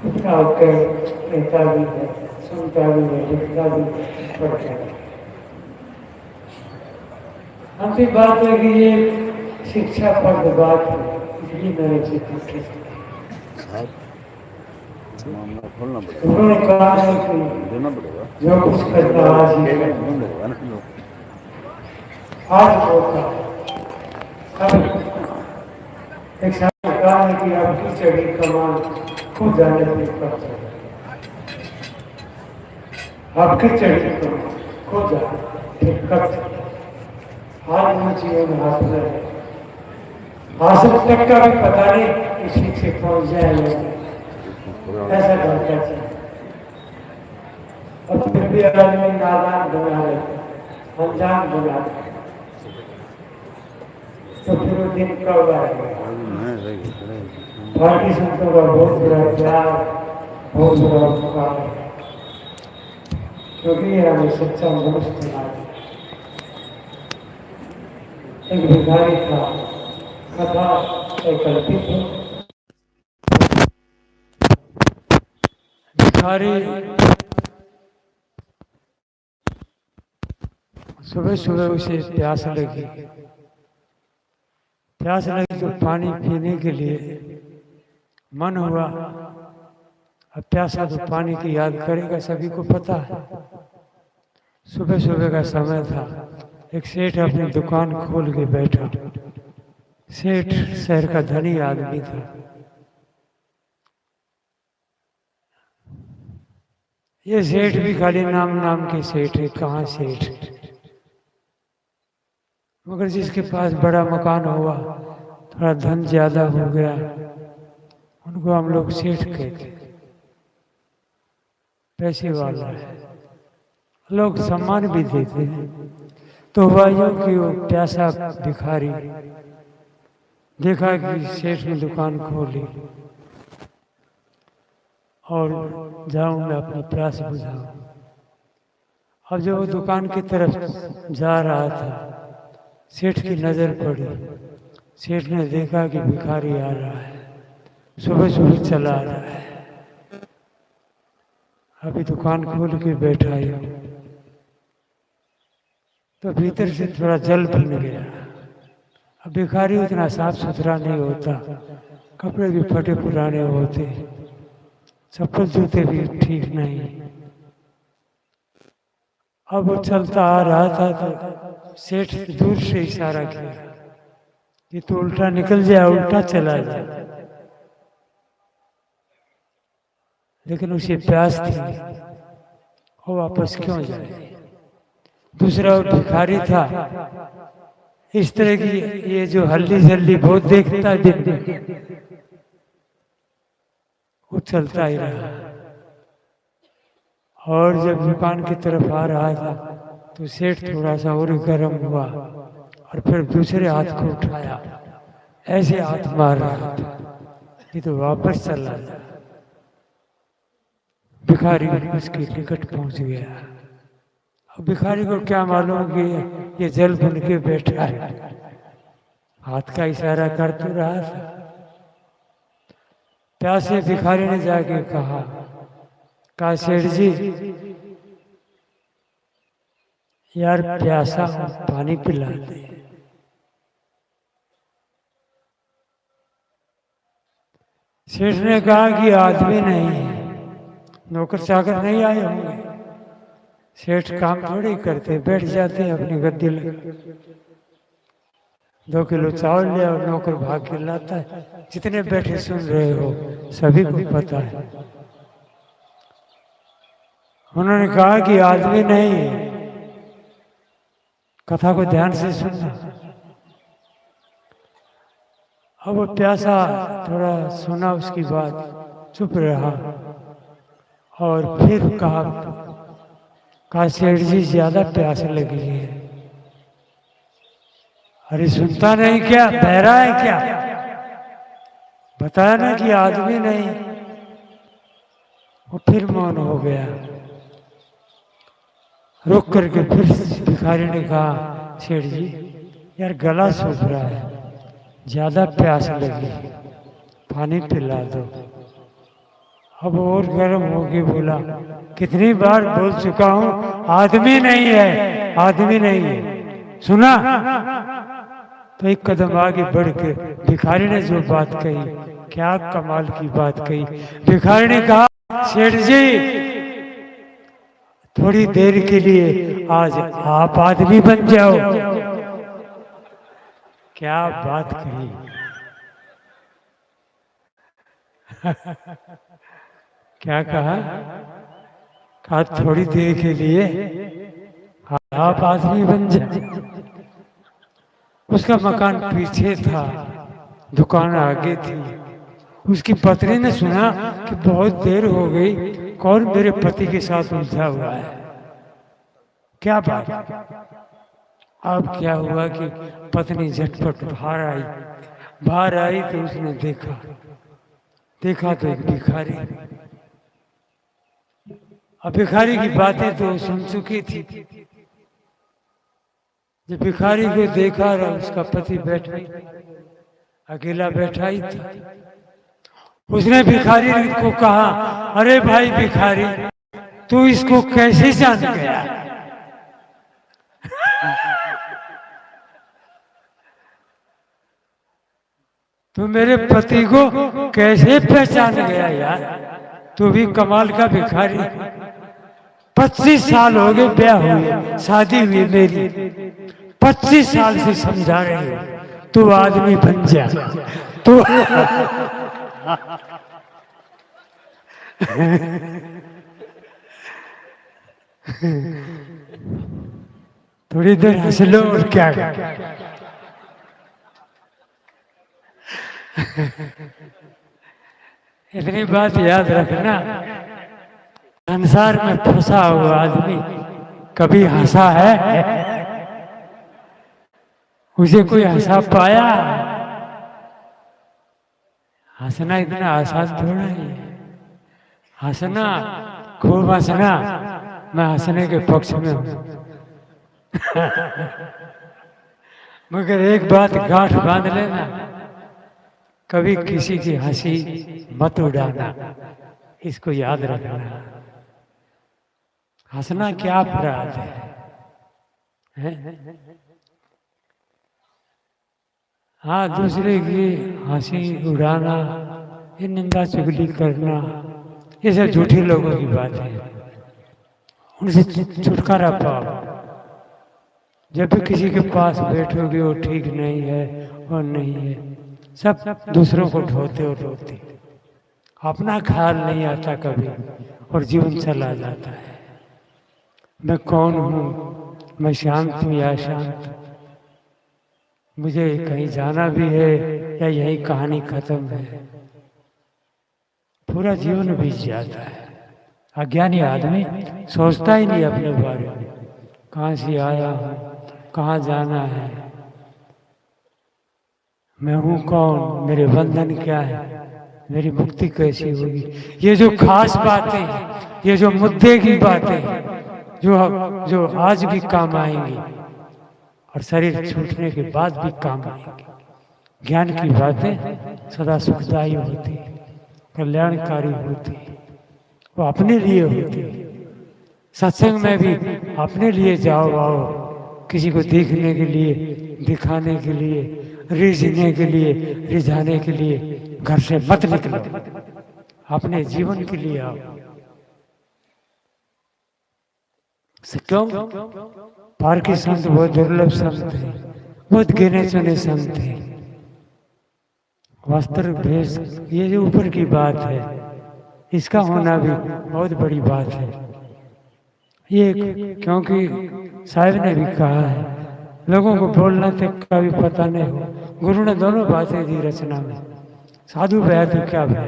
उतना होकर कहता भी है, सुनता भी है, लिखता भी पढ़ता है। हमसे बात है कि ये शिक्षा पर बात है, इसलिए मैंने इसे पूछी। मामला खोलना पड़ेगा, उन्होंने कहा है कि देना पड़ेगा, जो कुछ करना आज ही पेमेंट करना। बंद होगा ना। आज होता अब एक साथ कहा है कि आपकी चढ़ी कमान खुद जाने पर कब चढ़े, आपकी चढ़ी कमान खुद जाने फिर कब चढ़े। आज वो जीवन हासिल है, हासिल तक का भी पता नहीं इसी से पहुंच जाए, ऐसा करता है। और फिर भी आदमी नादान बना रहे, अनजान बना रहे, तो फिर वो दिन कब आएगा। पार्टी संतों का बहुत बड़ा प्यार, बहुत बड़ा उपकार है, क्योंकि ये हमें सच्चा मनुष्य बना दिया। एक भिखारी था, कथा एक कल्पित है। भिखारी सुबह सुबह उसे प्यास लगी तो पानी पीने के लिए मन हुआ। अब प्यासा तो पानी की याद करेगा, सभी को पता है। सुबह सुबह का समय था, एक सेठ अपनी दुकान खोल के बैठा। सेठ शहर का धनी आदमी था। ये सेठ भी खाली नाम नाम के सेठ है, कहाँ सेठ, मगर जिसके पास बड़ा मकान हुआ, थोड़ा धन ज्यादा हो गया, उनको हम लोग सेठ कहते, पैसे वाला है, लोग सम्मान भी देते हैं। तो हुआ यूं कि वो प्यासा भिखारी देखा कि सेठ ने दुकान खोली और जाऊं मैं अपनी प्यास बुझाऊं। अब जब वो दुकान की तरफ जा रहा था, सेठ की नजर पड़ी। सेठ ने देखा कि भिखारी आ रहा है, सुबह सुबह चला आ रहा है, अभी दुकान खोल के बैठा है। तो भीतर से थोड़ा जल बन गया। अब भिखारी उतना साफ सुथरा नहीं होता, कपड़े भी फटे पुराने होते, चप्पल जूते भी ठीक नहीं। अब वो चलता आ रहा था तो सेठ दूर से इशारा किया कि तू उल्टा निकल जाए, उल्टा चला जाए। लेकिन उसे प्यास थी, वो वापस क्यों जाए। दूसरा भिखारी था, इस तरह की ये जो हल्ली झल्ली बहुत देखता है दिन में, वो चलता ही रहा। और जब दुकान की तरफ आ रहा था तो सेठ थोड़ा सा और गर्म हुआ और फिर दूसरे हाथ को उठाया, ऐसे हाथ मार रहा था कि तो वापस चला जा। भिखारी उसके निकट पहुंच गया। अब भिखारी को क्या मालूम कि ये जल बुन के बैठा है, हाथ का इशारा कर तो रहा था। प्यासे भिखारी ने जाके कहा सेठ जी यार प्यासा पानी पिला दे। सेठ ने कहा कि आदमी नहीं है, नौकर चाकर नहीं आए होंगे। सेठ काम थोड़ी करते, बैठ जाते हैं अपनी गद्दी लगे। 2 किलो चावल लिया और नौकर भाग के लाता है। जितने बैठे सुन रहे हो सभी को पता है। उन्होंने कहा कि आदमी नहीं है, कथा को ध्यान से सुनना। अब वो प्यासा थोड़ा सुना उसकी बात, चुप रहा और फिर कहा सेठ जी ज्यादा प्यास लगी है। अरे सुनता नहीं क्या, बहरा है क्या? बताया ना कि आदमी नहीं। वो फिर मौन हो गया। रुक करके फिर भिखारी ने कहा, सेठ जी यार गला सूख रहा है, ज्यादा प्यास लगी, पानी पिला दो। अब और गर्म होके बोला, कितनी बार बोल चुका हूं आदमी नहीं है, आदमी नहीं है, सुना? तो एक कदम आगे बढ़ के भिखारी ने जो बात कही, क्या कमाल की बात कही। भिखारी ने कहा, सेठ जी थोड़ी देर के लिए आज आप आदमी बन जाओ। क्या बात कही। क्या कहा? कहा थोड़ी देर के लिए आप आदमी बन जाए। उसका मकान पीछे था, दुकान आगे थी। उसकी पत्नी ने सुना कि बहुत देर हो गई, कौन मेरे पति के साथ उलझा हुआ है, क्या बात। अब क्या हुआ कि पत्नी झटपट बाहर आई तो उसने देखा तो एक भिखारी। अब भिखारी की बातें तो सुन चुकी थी। जब भिखारी को देखा और उसका पति बैठा, अकेला बैठा ही था, उसने भिखारी को कहा, अरे भाई भिखारी, तू इसको कैसे जान गया? तू मेरे पति को कैसे पहचान गया यार? तू भी कमाल का भिखारी। 25 साल हो गए ब्याह हुए, शादी हुई मेरी, 25 साल से समझा रही हूं तू आदमी बन जा, तू थोड़ी देर हंस लो और क्या। इतनी बात याद रखना, संसार में फंसा हुआ आदमी कभी हंसा है? उसे कोई हंसा पाया? हंसना इतना आसान थोड़ा ही है। हंसना, खूब हंसना, मैं हंसने के पक्ष में हूं। मगर एक बात गांठ बांध लेना, कभी किसी की हंसी मत उड़ाना, इसको याद रखना। हंसना क्या अपराध है? हाँ, दूसरे की हंसी उड़ाना, ये निंदा चुगली करना, ये सब झूठे लोगों की बात है। उनसे छुटकारा पाओ। जब भी किसी के पास बैठोगे वो ठीक नहीं है और नहीं है, सब दूसरों को ढोते और रोते, अपना ख्याल नहीं आता कभी और जीवन चला जाता है। मैं कौन हूँ, मैं शांत हूँ या शांत, मुझे कहीं जाना भी है या यही कहानी खत्म है, पूरा जीवन बीत जाता है। अज्ञानी आदमी सोचता ही नहीं अपने बारे में, कहाँ से आया हूँ, कहाँ जाना है, मैं हूँ कौन, मेरे बंधन क्या है, मेरी मुक्ति कैसी होगी। ये जो खास बातें, ये जो मुद्दे की बातें जो आज भी काम आएंगी और शरीर छूटने के बाद भी काम आएंगी। ज्ञान की बातें सदा सुखदायी होती, कल्याणकारी होती, वो अपने लिए होती। सत्संग में भी अपने लिए जाओ आओ, किसी को देखने के लिए, दिखाने के लिए, रिझने के लिए, रिझाने के लिए घर से मत निकलो, अपने जीवन के लिए आओ। क्यों? पार के संत बहुत दुर्लभ संत थे, बहुत गिने चुने संत थे। वस्त्र भेष ये जो ऊपर की बात है, इसका होना भी बहुत बड़ी बात है। ये क्योंकि साहिब ने भी कहा है, लोगों को बोलना तक का भी पता नहीं हो। गुरु ने दोनों बातें दी रचना में। साधु भया तो क्या भया,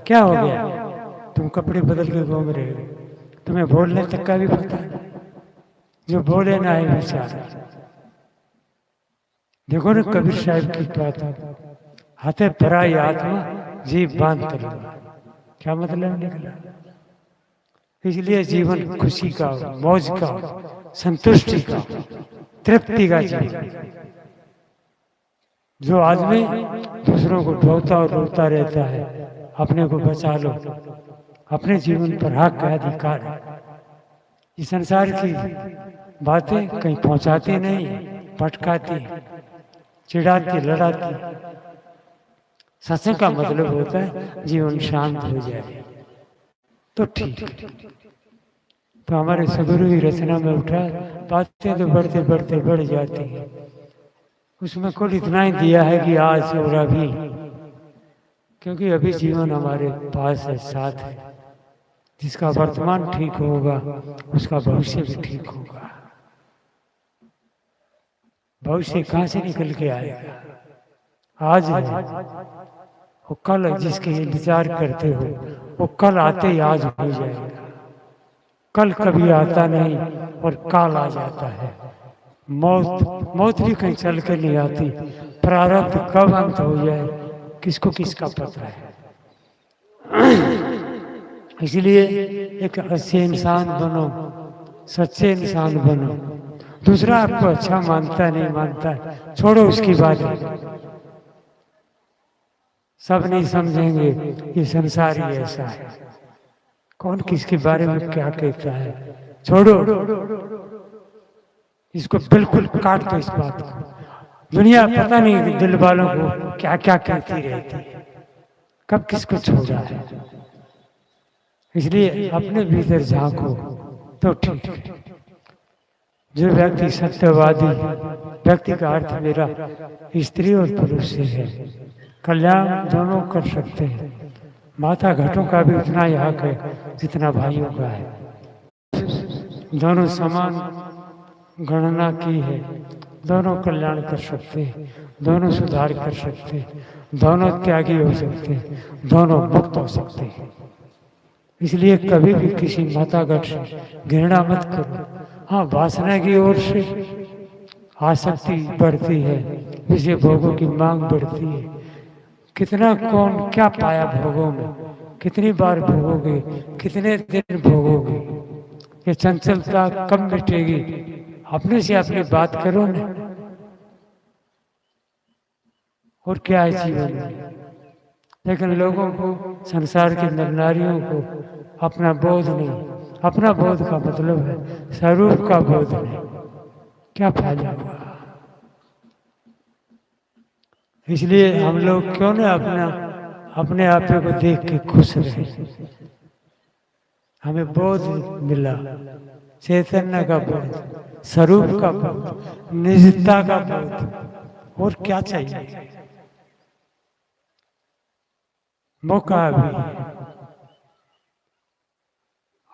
क्या हो गया, तुम कपड़े बदल के घूम रहे हो, तुम्हें बोलने तक का भी पता नहीं। जो बोले ना है विचार। देखो ना कबीर साहब की बात, हाथे पराई आत्मा जीव बांध तलवार। क्या मतलब निकला? इसलिए जीवन खुशी का, मौज का, संतुष्टि का, तृप्ति का जीवन। जो आदमी दूसरों को ढोता और रोता रहता है, अपने को बचा लो, अपने जीवन पर हक का अधिकार है। इस संसार की बातें कहीं पहुंचाती नहीं, भटकाती, चिढ़ाती, लड़ाती। सत्संग का मतलब होता है जीवन शांत हो जाए तो ठीक। तो हमारे सगुरु की रचना में उठा, बातें तो बढ़ते बढ़ते बढ़ जाती हैं। उसमें कुल इतना ही दिया है कि आज और अभी, क्योंकि अभी जीवन हमारे पास है, साथ है। जिसका वर्तमान ठीक होगा उसका भविष्य भी ठीक होगा। भविष्य कहाँ से निकल के आएगा? आज है, वो कल जिसके इंतजार करते हो वो कल आते ही आज हो जाएगा। कल कभी आता नहीं और काल आ जाता है। मौत भी कहीं चल कर नहीं आती। प्रारब्ध कब अंत हो जाए किसको किसका पता है। इसलिए एक अच्छे इंसान बनो, सच्चे इंसान बनो। दूसरा आपको अच्छा मानता नहीं मानता, छोड़ो उसकी बात। सब नहीं समझेंगे ये संसार ही ऐसा है, कौन किसके बारे में क्या कहता है, छोड़ो इसको, बिल्कुल काट दो इस बात को। दुनिया पता नहीं दिल वालों को क्या क्या कहती रहती है, कब किसको छोड़ा है। इसलिए अपने भीतर झांको तो ठीक। जो व्यक्ति सत्यवादी, व्यक्ति का अर्थ मेरा स्त्री और पुरुष से है, कल्याण दोनों कर सकते हैं। माता घटों का भी उतना ही हक है जितना भाइयों का है। दोनों समान गणना की है, दोनों कल्याण कर सकते हैं, दोनों सुधार कर सकते हैं, दोनों त्यागी हो सकते हैं, दोनों मुक्त हो सकते हैं। इसलिए कभी भी किसी मातागढ़ से घृणा मत करो। हाँ, वासना की ओर से आसक्ति बढ़ती है, विषय भोगों की मांग बढ़ती है। कितना कौन क्या पाया भोगों में, कितनी बार भोगोगे, कितने दिन भोगोगे, ये चंचलता कब मिटेगी? अपने से अपनी बात करो ना। और क्या है जीवन में? लेकिन लोगों को, संसार के नर नारियों को अपना बोध नहीं। अपना बोध का मतलब है स्वरूप का बोध नहीं। क्या फायदा हुआ? इसलिए हम लोग क्यों ना अपने आप को देख के खुश रहे। हमें बोध मिला, चैतन्य का बोध, स्वरूप का बोध, निजता का बोध। और क्या चाहिए? मौका अभी,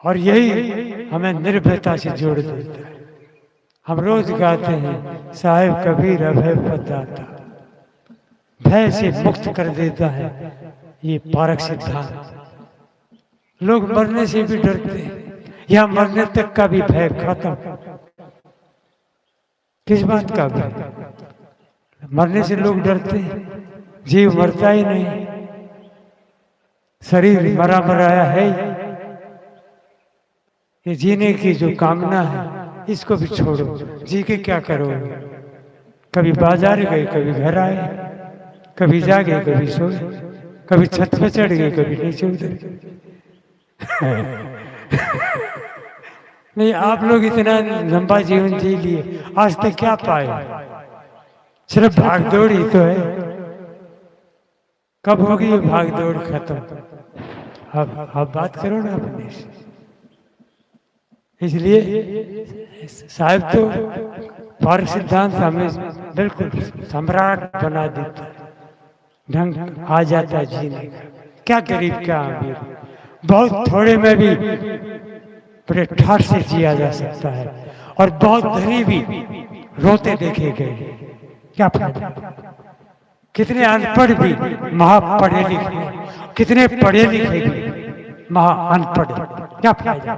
और यही हमें निर्भयता से जोड़ देता है। हम रोज गाते हैं, साहिब कबीर अभय पदाता, भय से मुक्त कर देता है ये पारक सिद्धांत। लोग मरने से भी डरते हैं, या मरने तक का भी भय खत्म। किस बात का भय? मरने से लोग डरते हैं, जीव मरता ही नहीं, शरीर मरा मराया है। ये जीने की जो कामना है इसको भी छोड़ो। जी के क्या करोगे? कभी बाजार गए, कभी घर आए, कभी जागे, कभी सोए, कभी छत पे चढ़ गए, कभी नीचे उतर। नहीं, आप लोग इतना लंबा जीवन जी लिए, आज तक क्या पाए? सिर्फ भागदौड़ ही तो है। कब होगी ये भागदौड़ खत्म? अब बात करो ना अपने से। इसलिए साहब तो पारक सिद्धांत हमें बिल्कुल सम्राट बना देता है, ढंग आ जाता है जीने का। क्या गरीब क्या अमीर, बहुत थोड़े में भी बड़े ठाठ से जिया जा सकता है, और बहुत धनी भी रोते देखे गए। क्या फायदा? कितने अनपढ़ भी महा पढ़े लिखे, कितने पढ़े लिखे भी महा अनपढ़, क्या फायदा?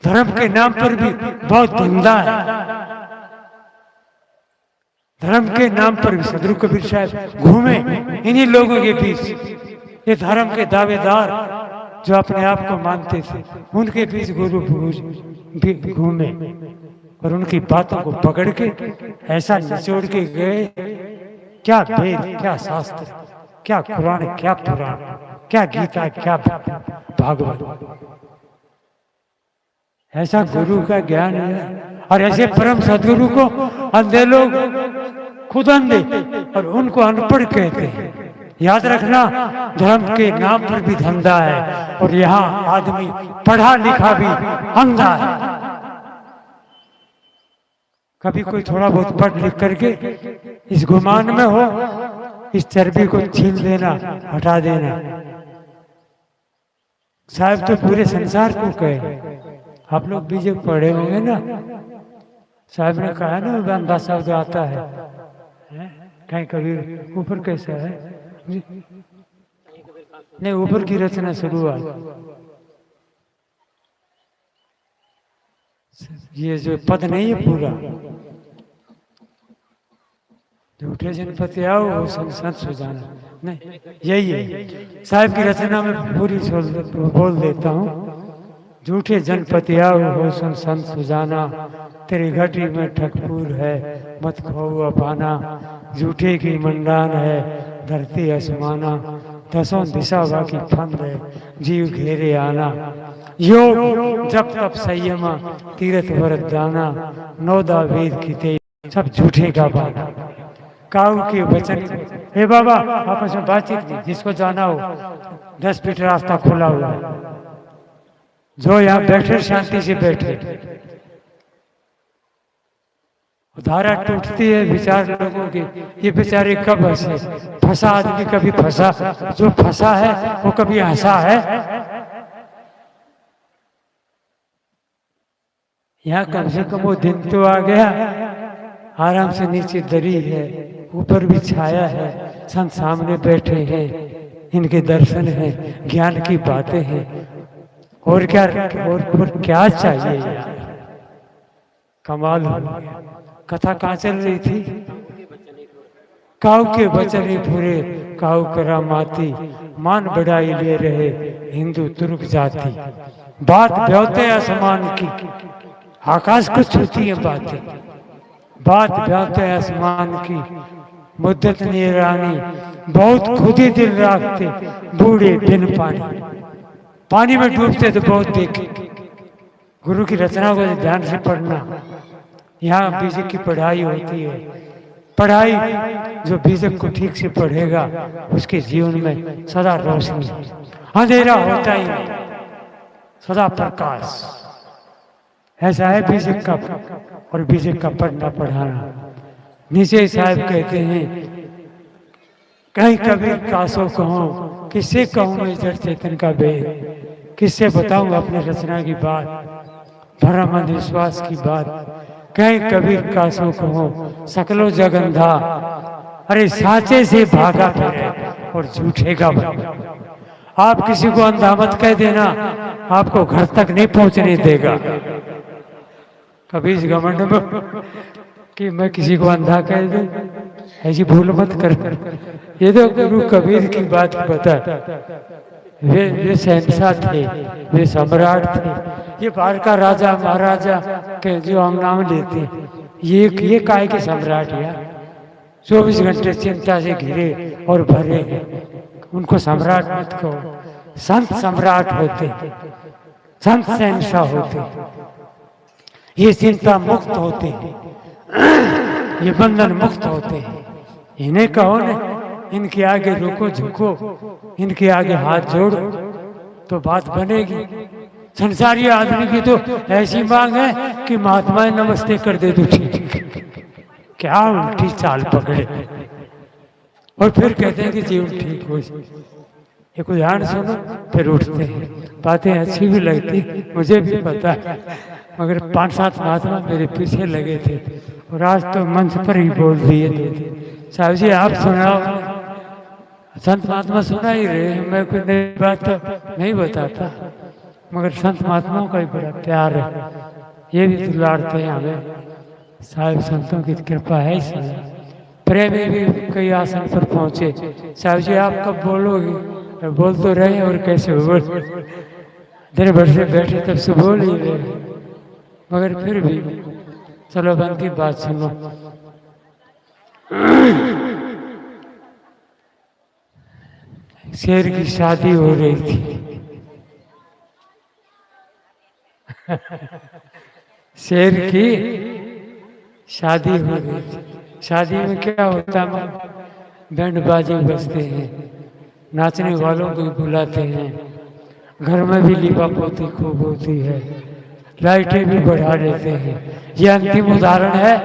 धर्म के नाम पर भी बहुत धंधा है। धर्म के नाम पर भी सदगुरु कबीर साहब घूमे इन्हीं लोगों के बीच। ये धर्म के दावेदार जो अपने आप को मानते थे, उनके बीच गुरु भी घूमे और उनकी बातों को पकड़ के ऐसा निचोड़ के गए। क्या वेद, क्या शास्त्र, क्या कुरान, क्या पुराण, क्या गीता, क्या भागवत, ऐसा गुरु का ज्ञान है। और ऐसे परम सदगुरु को अंधे लोग खुद अंधे और उनको अनपढ़ कहते हैं। याद रखना, धर्म के नाम पर भी धंधा है और यहाँ आदमी पढ़ा लिखा भी अंधा है। कभी कोई थोड़ा बहुत पढ़ लिख करके इस गुमान में हो, इस चर्बी को छीन देना, हटा देना। साहब तो पूरे संसार को कहे। आप लोग भी जब पढ़े होंगे ना, साहब ने कहा ना बंदा शब्द आता है, कहीं कभी ऊपर कैसा है नहीं, ऊपर की रचना शुरुआत, ये जो पद नहीं है पूरा, झूठे जनपति आओ वो संत सुजाना, नहीं यही है। साहब की रचना में पूरी बोल देता हूँ। झूठे जनपति आओ हो संत सुजाना, तेरी घटी में ठकपुर है मत खोआ पाना। झूठे की मंडान है धरती आसमाना, दसों दिशा बाकी फंद है जीव घेरे आना। योग जब तब संयमा तीरथ व्रत दाना, नौदा वेद की तेज सब झूठे का बाना। काऊ के वचन, हे बाबा आपस में बातचीत नहीं, जिसको जाना हो 10 फीट रास्ता खुला हुआ है, जो यहाँ बैठे शांति से बैठे। धारा टूटती है विचार लोगों की, ये बेचारे कब हंसे। फंसा आदमी कभी फंसा, जो फंसा है वो कभी हंसा है। यहाँ कम से कम वो दिन तो आ गया, आराम से नीचे दरी है, ऊपर भी छाया है, संत सामने बैठे हैं, इनके दर्शन हैं, ज्ञान की बातें हैं। और क्या चाहिए यार, कमाल हो गया। कथा कहाँ चल रही थी? काऊ के बचने पूरे काऊ करामाती, मान बढ़ाई ले रहे हिंदू तुर्क जाति। बात ब्योते आसमान की, आकाश को छूती है बातें। बात ब्योते आसमान की, मुद्दत निरानी, बहुत खुद ही दिल रखते बूढ़े बिन पानी। पानी में डूबते तो बहुत देखे। गुरु की रचना को ध्यान से पढ़ना। यहाँ बीजक की पढ़ाई होती है। पढ़ाई जो बीजक को ठीक से पढ़ेगा उसके जीवन में सदा रोशनी, अंधेरा होता ही नहीं, सदा प्रकाश। ऐसा है बीजक का और बीजक का पढ़ना पढ़ाना। नीचे साहब कहते हैं, कहीं कभी कासो कहूँ, किससे कहूँ मैं जड़ चेतन का भेद, किससे बताऊं अपने रचना की बात, भरम अंधविश्वास की बात। कहीं कबीर कासो कहूँ सकलो जगंधा, अरे साचे से भागा फिरे और झूठे का बना। आप किसी को अंधा मत कह देना, आपको घर तक नहीं पहुंचने देगा। कभी इस घमंड में कि मैं किसी को अंधा कह दूं, ऐसी भूल मत कर। ये तो गुरु कबीर की बात बता। वे शहंशाह थे, वे सम्राट थे। ये बाहर का राजा महाराजा के जो हम नाम लेते हैं, ये काय के सम्राट यार, 24 घंटे चिंता से घिरे और भरे हैं। उनको सम्राट मत कहो, संत सम्राट होते, संत शहंशाह होते। ये चिंता मुक्त होते हैं, ये बंधन मुक्त होते हैं। इन्हें कहो न, इनके आगे रुको झुको, इनके आगे हाथ जोड़ो तो बात बनेगी। संसारी आदमी की तो ऐसी मांग है कि महात्मा नमस्ते कर दे तो ठीक। क्या उल्टी चाल पकड़े और फिर कहते हैं कि जीवन ठीक हो जाए। एक उदाहरण सुनो फिर उठते हैं। बातें अच्छी भी लगती, मुझे भी पता है, मगर 5-7 महात्मा मेरे पीछे लगे थे और आज तो मंच पर ही बोल दिए थे। साहब जी आप सुनाओ। संत महात्मा सुना ही रहे, मैं कोई नई बात तो नहीं बताता, मगर संत महात्माओं का ही बड़ा प्यार है। ये भी दुलारते हैं हमें, साहब संतों की कृपा है इसमें। प्रेमी भी कई आसन पर पहुंचे। साहब जी आप कब बोलोगे? बोल तो रहे और कैसे बोल, दिन भर से बैठे तब से बोल ही रहे, मगर फिर भी चलो अब की बात सुनो। शेर की शादी हो रही थी। शेर की शादी हो रही थी। शादी में क्या होता है? बैंड बाजे बजते हैं, नाचने वालों को भी बुलाते हैं, घर में भी लिपा पोती खूब होती है, लाइटें भी बढ़ा देते हैं। ये अंतिम उदाहरण है,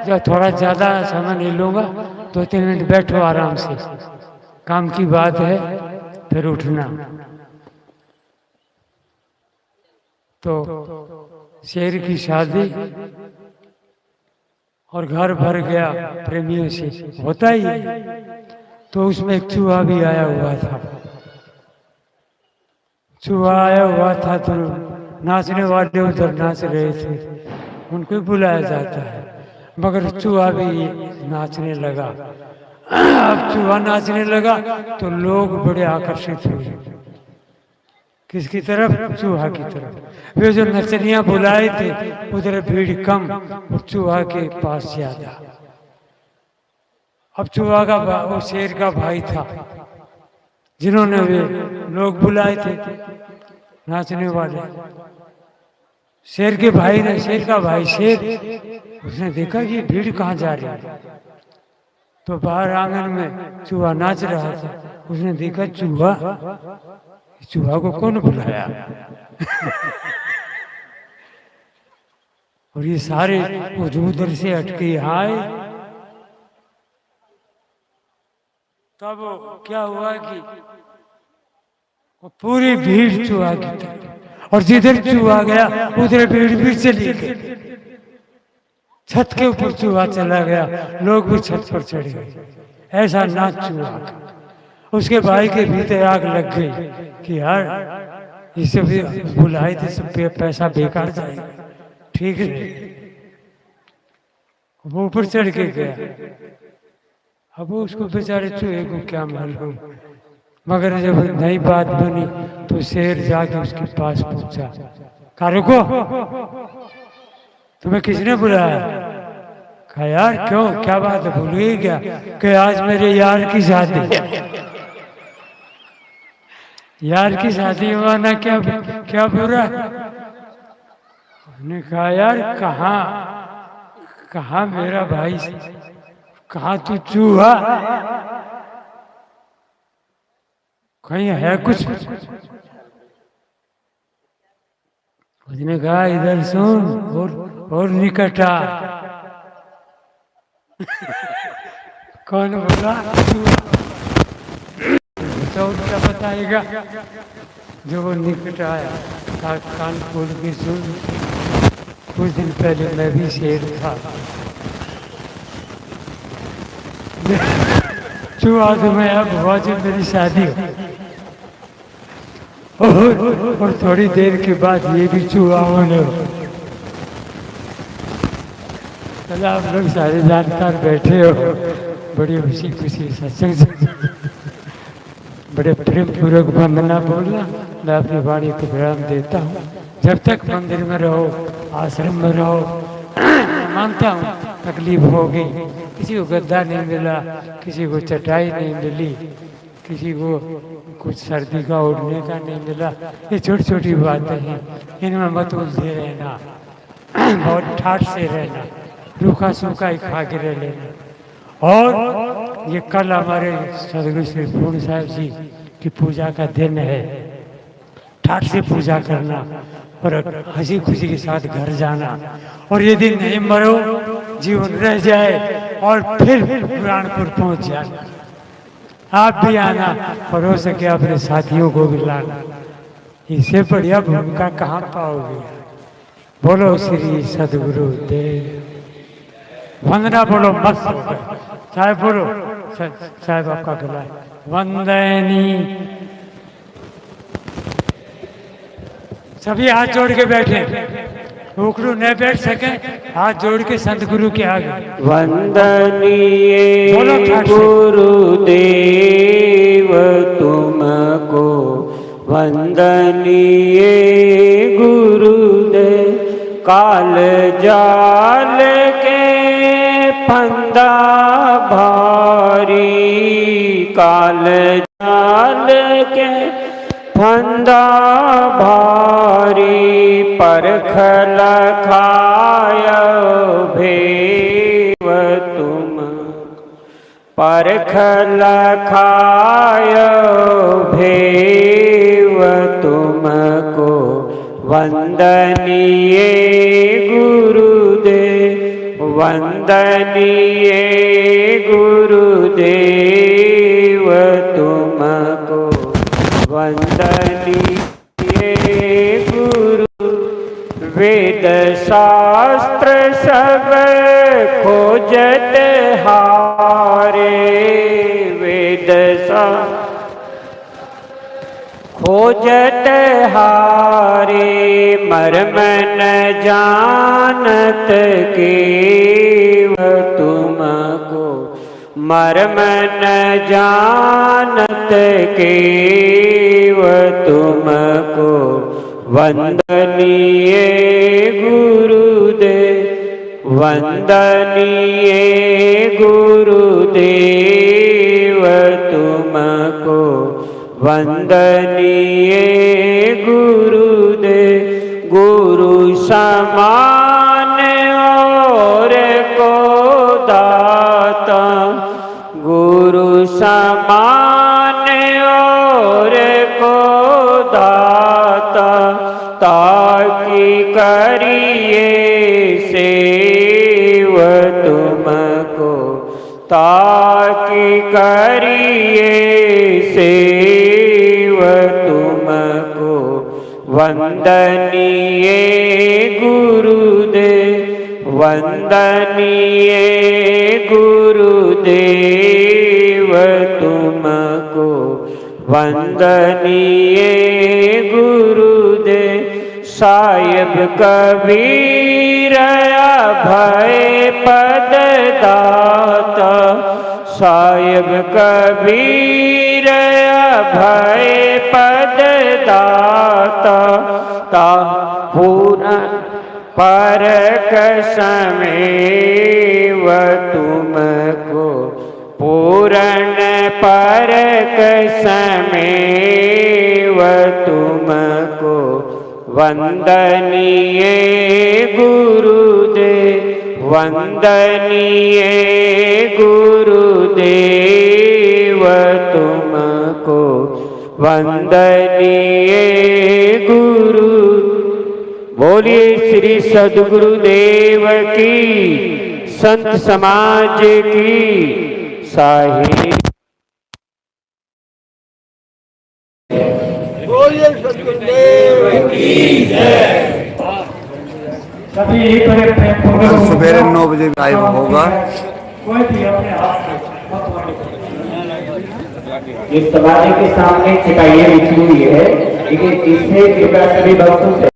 जो थोड़ा ज्यादा समय नहीं लूंगा, 2-3 मिनट बैठो आराम से, काम की बात है, फिर उठना। तो शेर की शादी और घर भर गया प्रेमियों से, होता ही है। तो उसमें एक चूहा भी आया हुआ था। चूहा आया हुआ था तो नाचने वाले उधर नाच रहे थे, उनको बुलाया जाता है, मगर चूहा भी नाचने लगा। अब चूहा नाचने लगा तो लोग बड़े आकर्षित हुए, किसकी तरफ? चूहा की तरफ। वे जो नचनियां बुलाए थे उधर भीड़ कम और चूहा के पास ज्यादा। अब चूहा का वो शेर का भाई था, जिन्होंने वे लोग बुलाए थे नाचने वाले। शेर के भाई ने, शेर का भाई शेर, उसने देखा कि भीड़ कहाँ जा रही है, तो बाहर आंगन में चूहा नाच रहा था। उसने देखा चूहा को कौन बुलाया? और ये सारे उधर से हटके आए। तब क्या हुआ कि वो पूरी भीड़ चूहा की तरफ, और जिधर चूहा गया उधर भीड़ भी चली गई। छत के ऊपर चूहा चला गया, लोग भी छत पर चढ़ गए। ऐसा नाच चूहा का। उसके भाई के भीतर आग लग गई कि यार इसे भी बुलाए थे, सब पैसा बेकार जाएगा, ठीक है। वो ऊपर चढ़ के गया। अब उसको बेचारे चूहे को क्या मालूम, मगर जब नई बात बनी तो शेर जाके उसके पास पहुंचा। कहा रुको, तुम्हें किसने बुलाया? कहा यार क्यों, क्या बात है, भूल गई क्या कि आज मेरे यार की शादी। यार की शादी होना क्या बुरा? उसने कहा यार कहाँ मेरा भाई, कहाँ तू चूहा, कहीं है कुछ? उसने कहा इधर सुन और निकट आ। कौन बोला? तो क्या बताएगा? जो वो निकट आया, कान खोल के सुन, कुछ दिन पहले मैं भी शेर था। चूहा तो मैं अब हुआ जो मेरी शादी और थोड़ी देर के बाद ये भी चूहा होने हो। चलो आप लोग सारे जानकार बैठे हो, बड़ी खुशी खुशी सत्संग, बड़े प्रेम पूर्वक वंदना बोलना। मैं अपनी वाणी को विराम देता हूँ। जब तक मंदिर में रहो, आश्रम में रहो, मानता हूँ तकलीफ होगी, किसी को गद्दा नहीं मिला, किसी को चटाई नहीं मिली, किसी को कुछ सर्दी का ओढ़ने का नहीं मिला, ये छोटी छोटी बातें हैं, इनमें मत उलझे रहना, बहुत ठाठ से रहना, रूखा सूखा ही खा के रह लेना। और ये कल हमारे सदगुरु श्री पूर्ण साहब जी की पूजा का दिन है, ठाठ से पूजा करना और हंसी खुशी के साथ घर जाना। और यदि नहीं मरो, जीवन रह जाए और फिर पुराणपुर पहुंच जाना। आप भी आना और हो सके अपने साथियों को भी लाना। इससे बढ़िया भूमिका कहाँ पाओगे? बोलो श्री सदगुरु देव। वंदना बोलो, मस्त साहब बोलो, साहब आपका गला है। वंदनी। सभी हाथ जोड़ के बैठे, उकड़ू न बैठ सके, हाथ जोड़ के संत गुरु के आगे। वंदनीय बोलो ठाठ से। गुरुदेव तुमको, वंदनीय गुरुदेव। काल जाल के फंदा भारी, काल जाल के फंदा भारी। परख लखाय भेव तुम, परख लखाय भेव तुमको। वंदनीय गुरुदेव, वंदनीय गुरुदेव तुमको। वंदनीय गुरु। वेद शास्त्र सब खोजत हारे, वेद शास्त्र खोजत हारे। मर्म न जानत केव तुमको, मर्म न जानत केव तुमको। वंदनीय गुरुदेव, वंदनीय गुरुदेव तुमको। वंदनीय गुरुदेव। गुरु समान और को दाता, गुरु समान और को दाता। ताकि करिए सेव तुमको, ताकि करिए सेव तुमको। वंदनीय गुरुदेव, वंदनीय गुरुदेव तुमको। वंदनीय गुरुदेव। साहिब कबीर अभय पद दाता, साहिब कबीर अभय पद दाता। ता पूर्ण परक समेव तुमको, पूर्ण परक समेव तुमको। वंदनीय गुरुदेव, वंदनीय गुरुदेव तुमको। वंदनीय गुरु। बोलिए श्री सद्गुरुदेव की, संत समाज की साहिब। सभी बड़े प्रेम पूर्वक कल सवेरे 9 बजे लाइव होगा। कोई भी अपने हाथ से मत मारे। इस समाधि के सामने चटाइयाँ बिछी हुई है, लेकिन इसमें कृपया सभी भक्तों से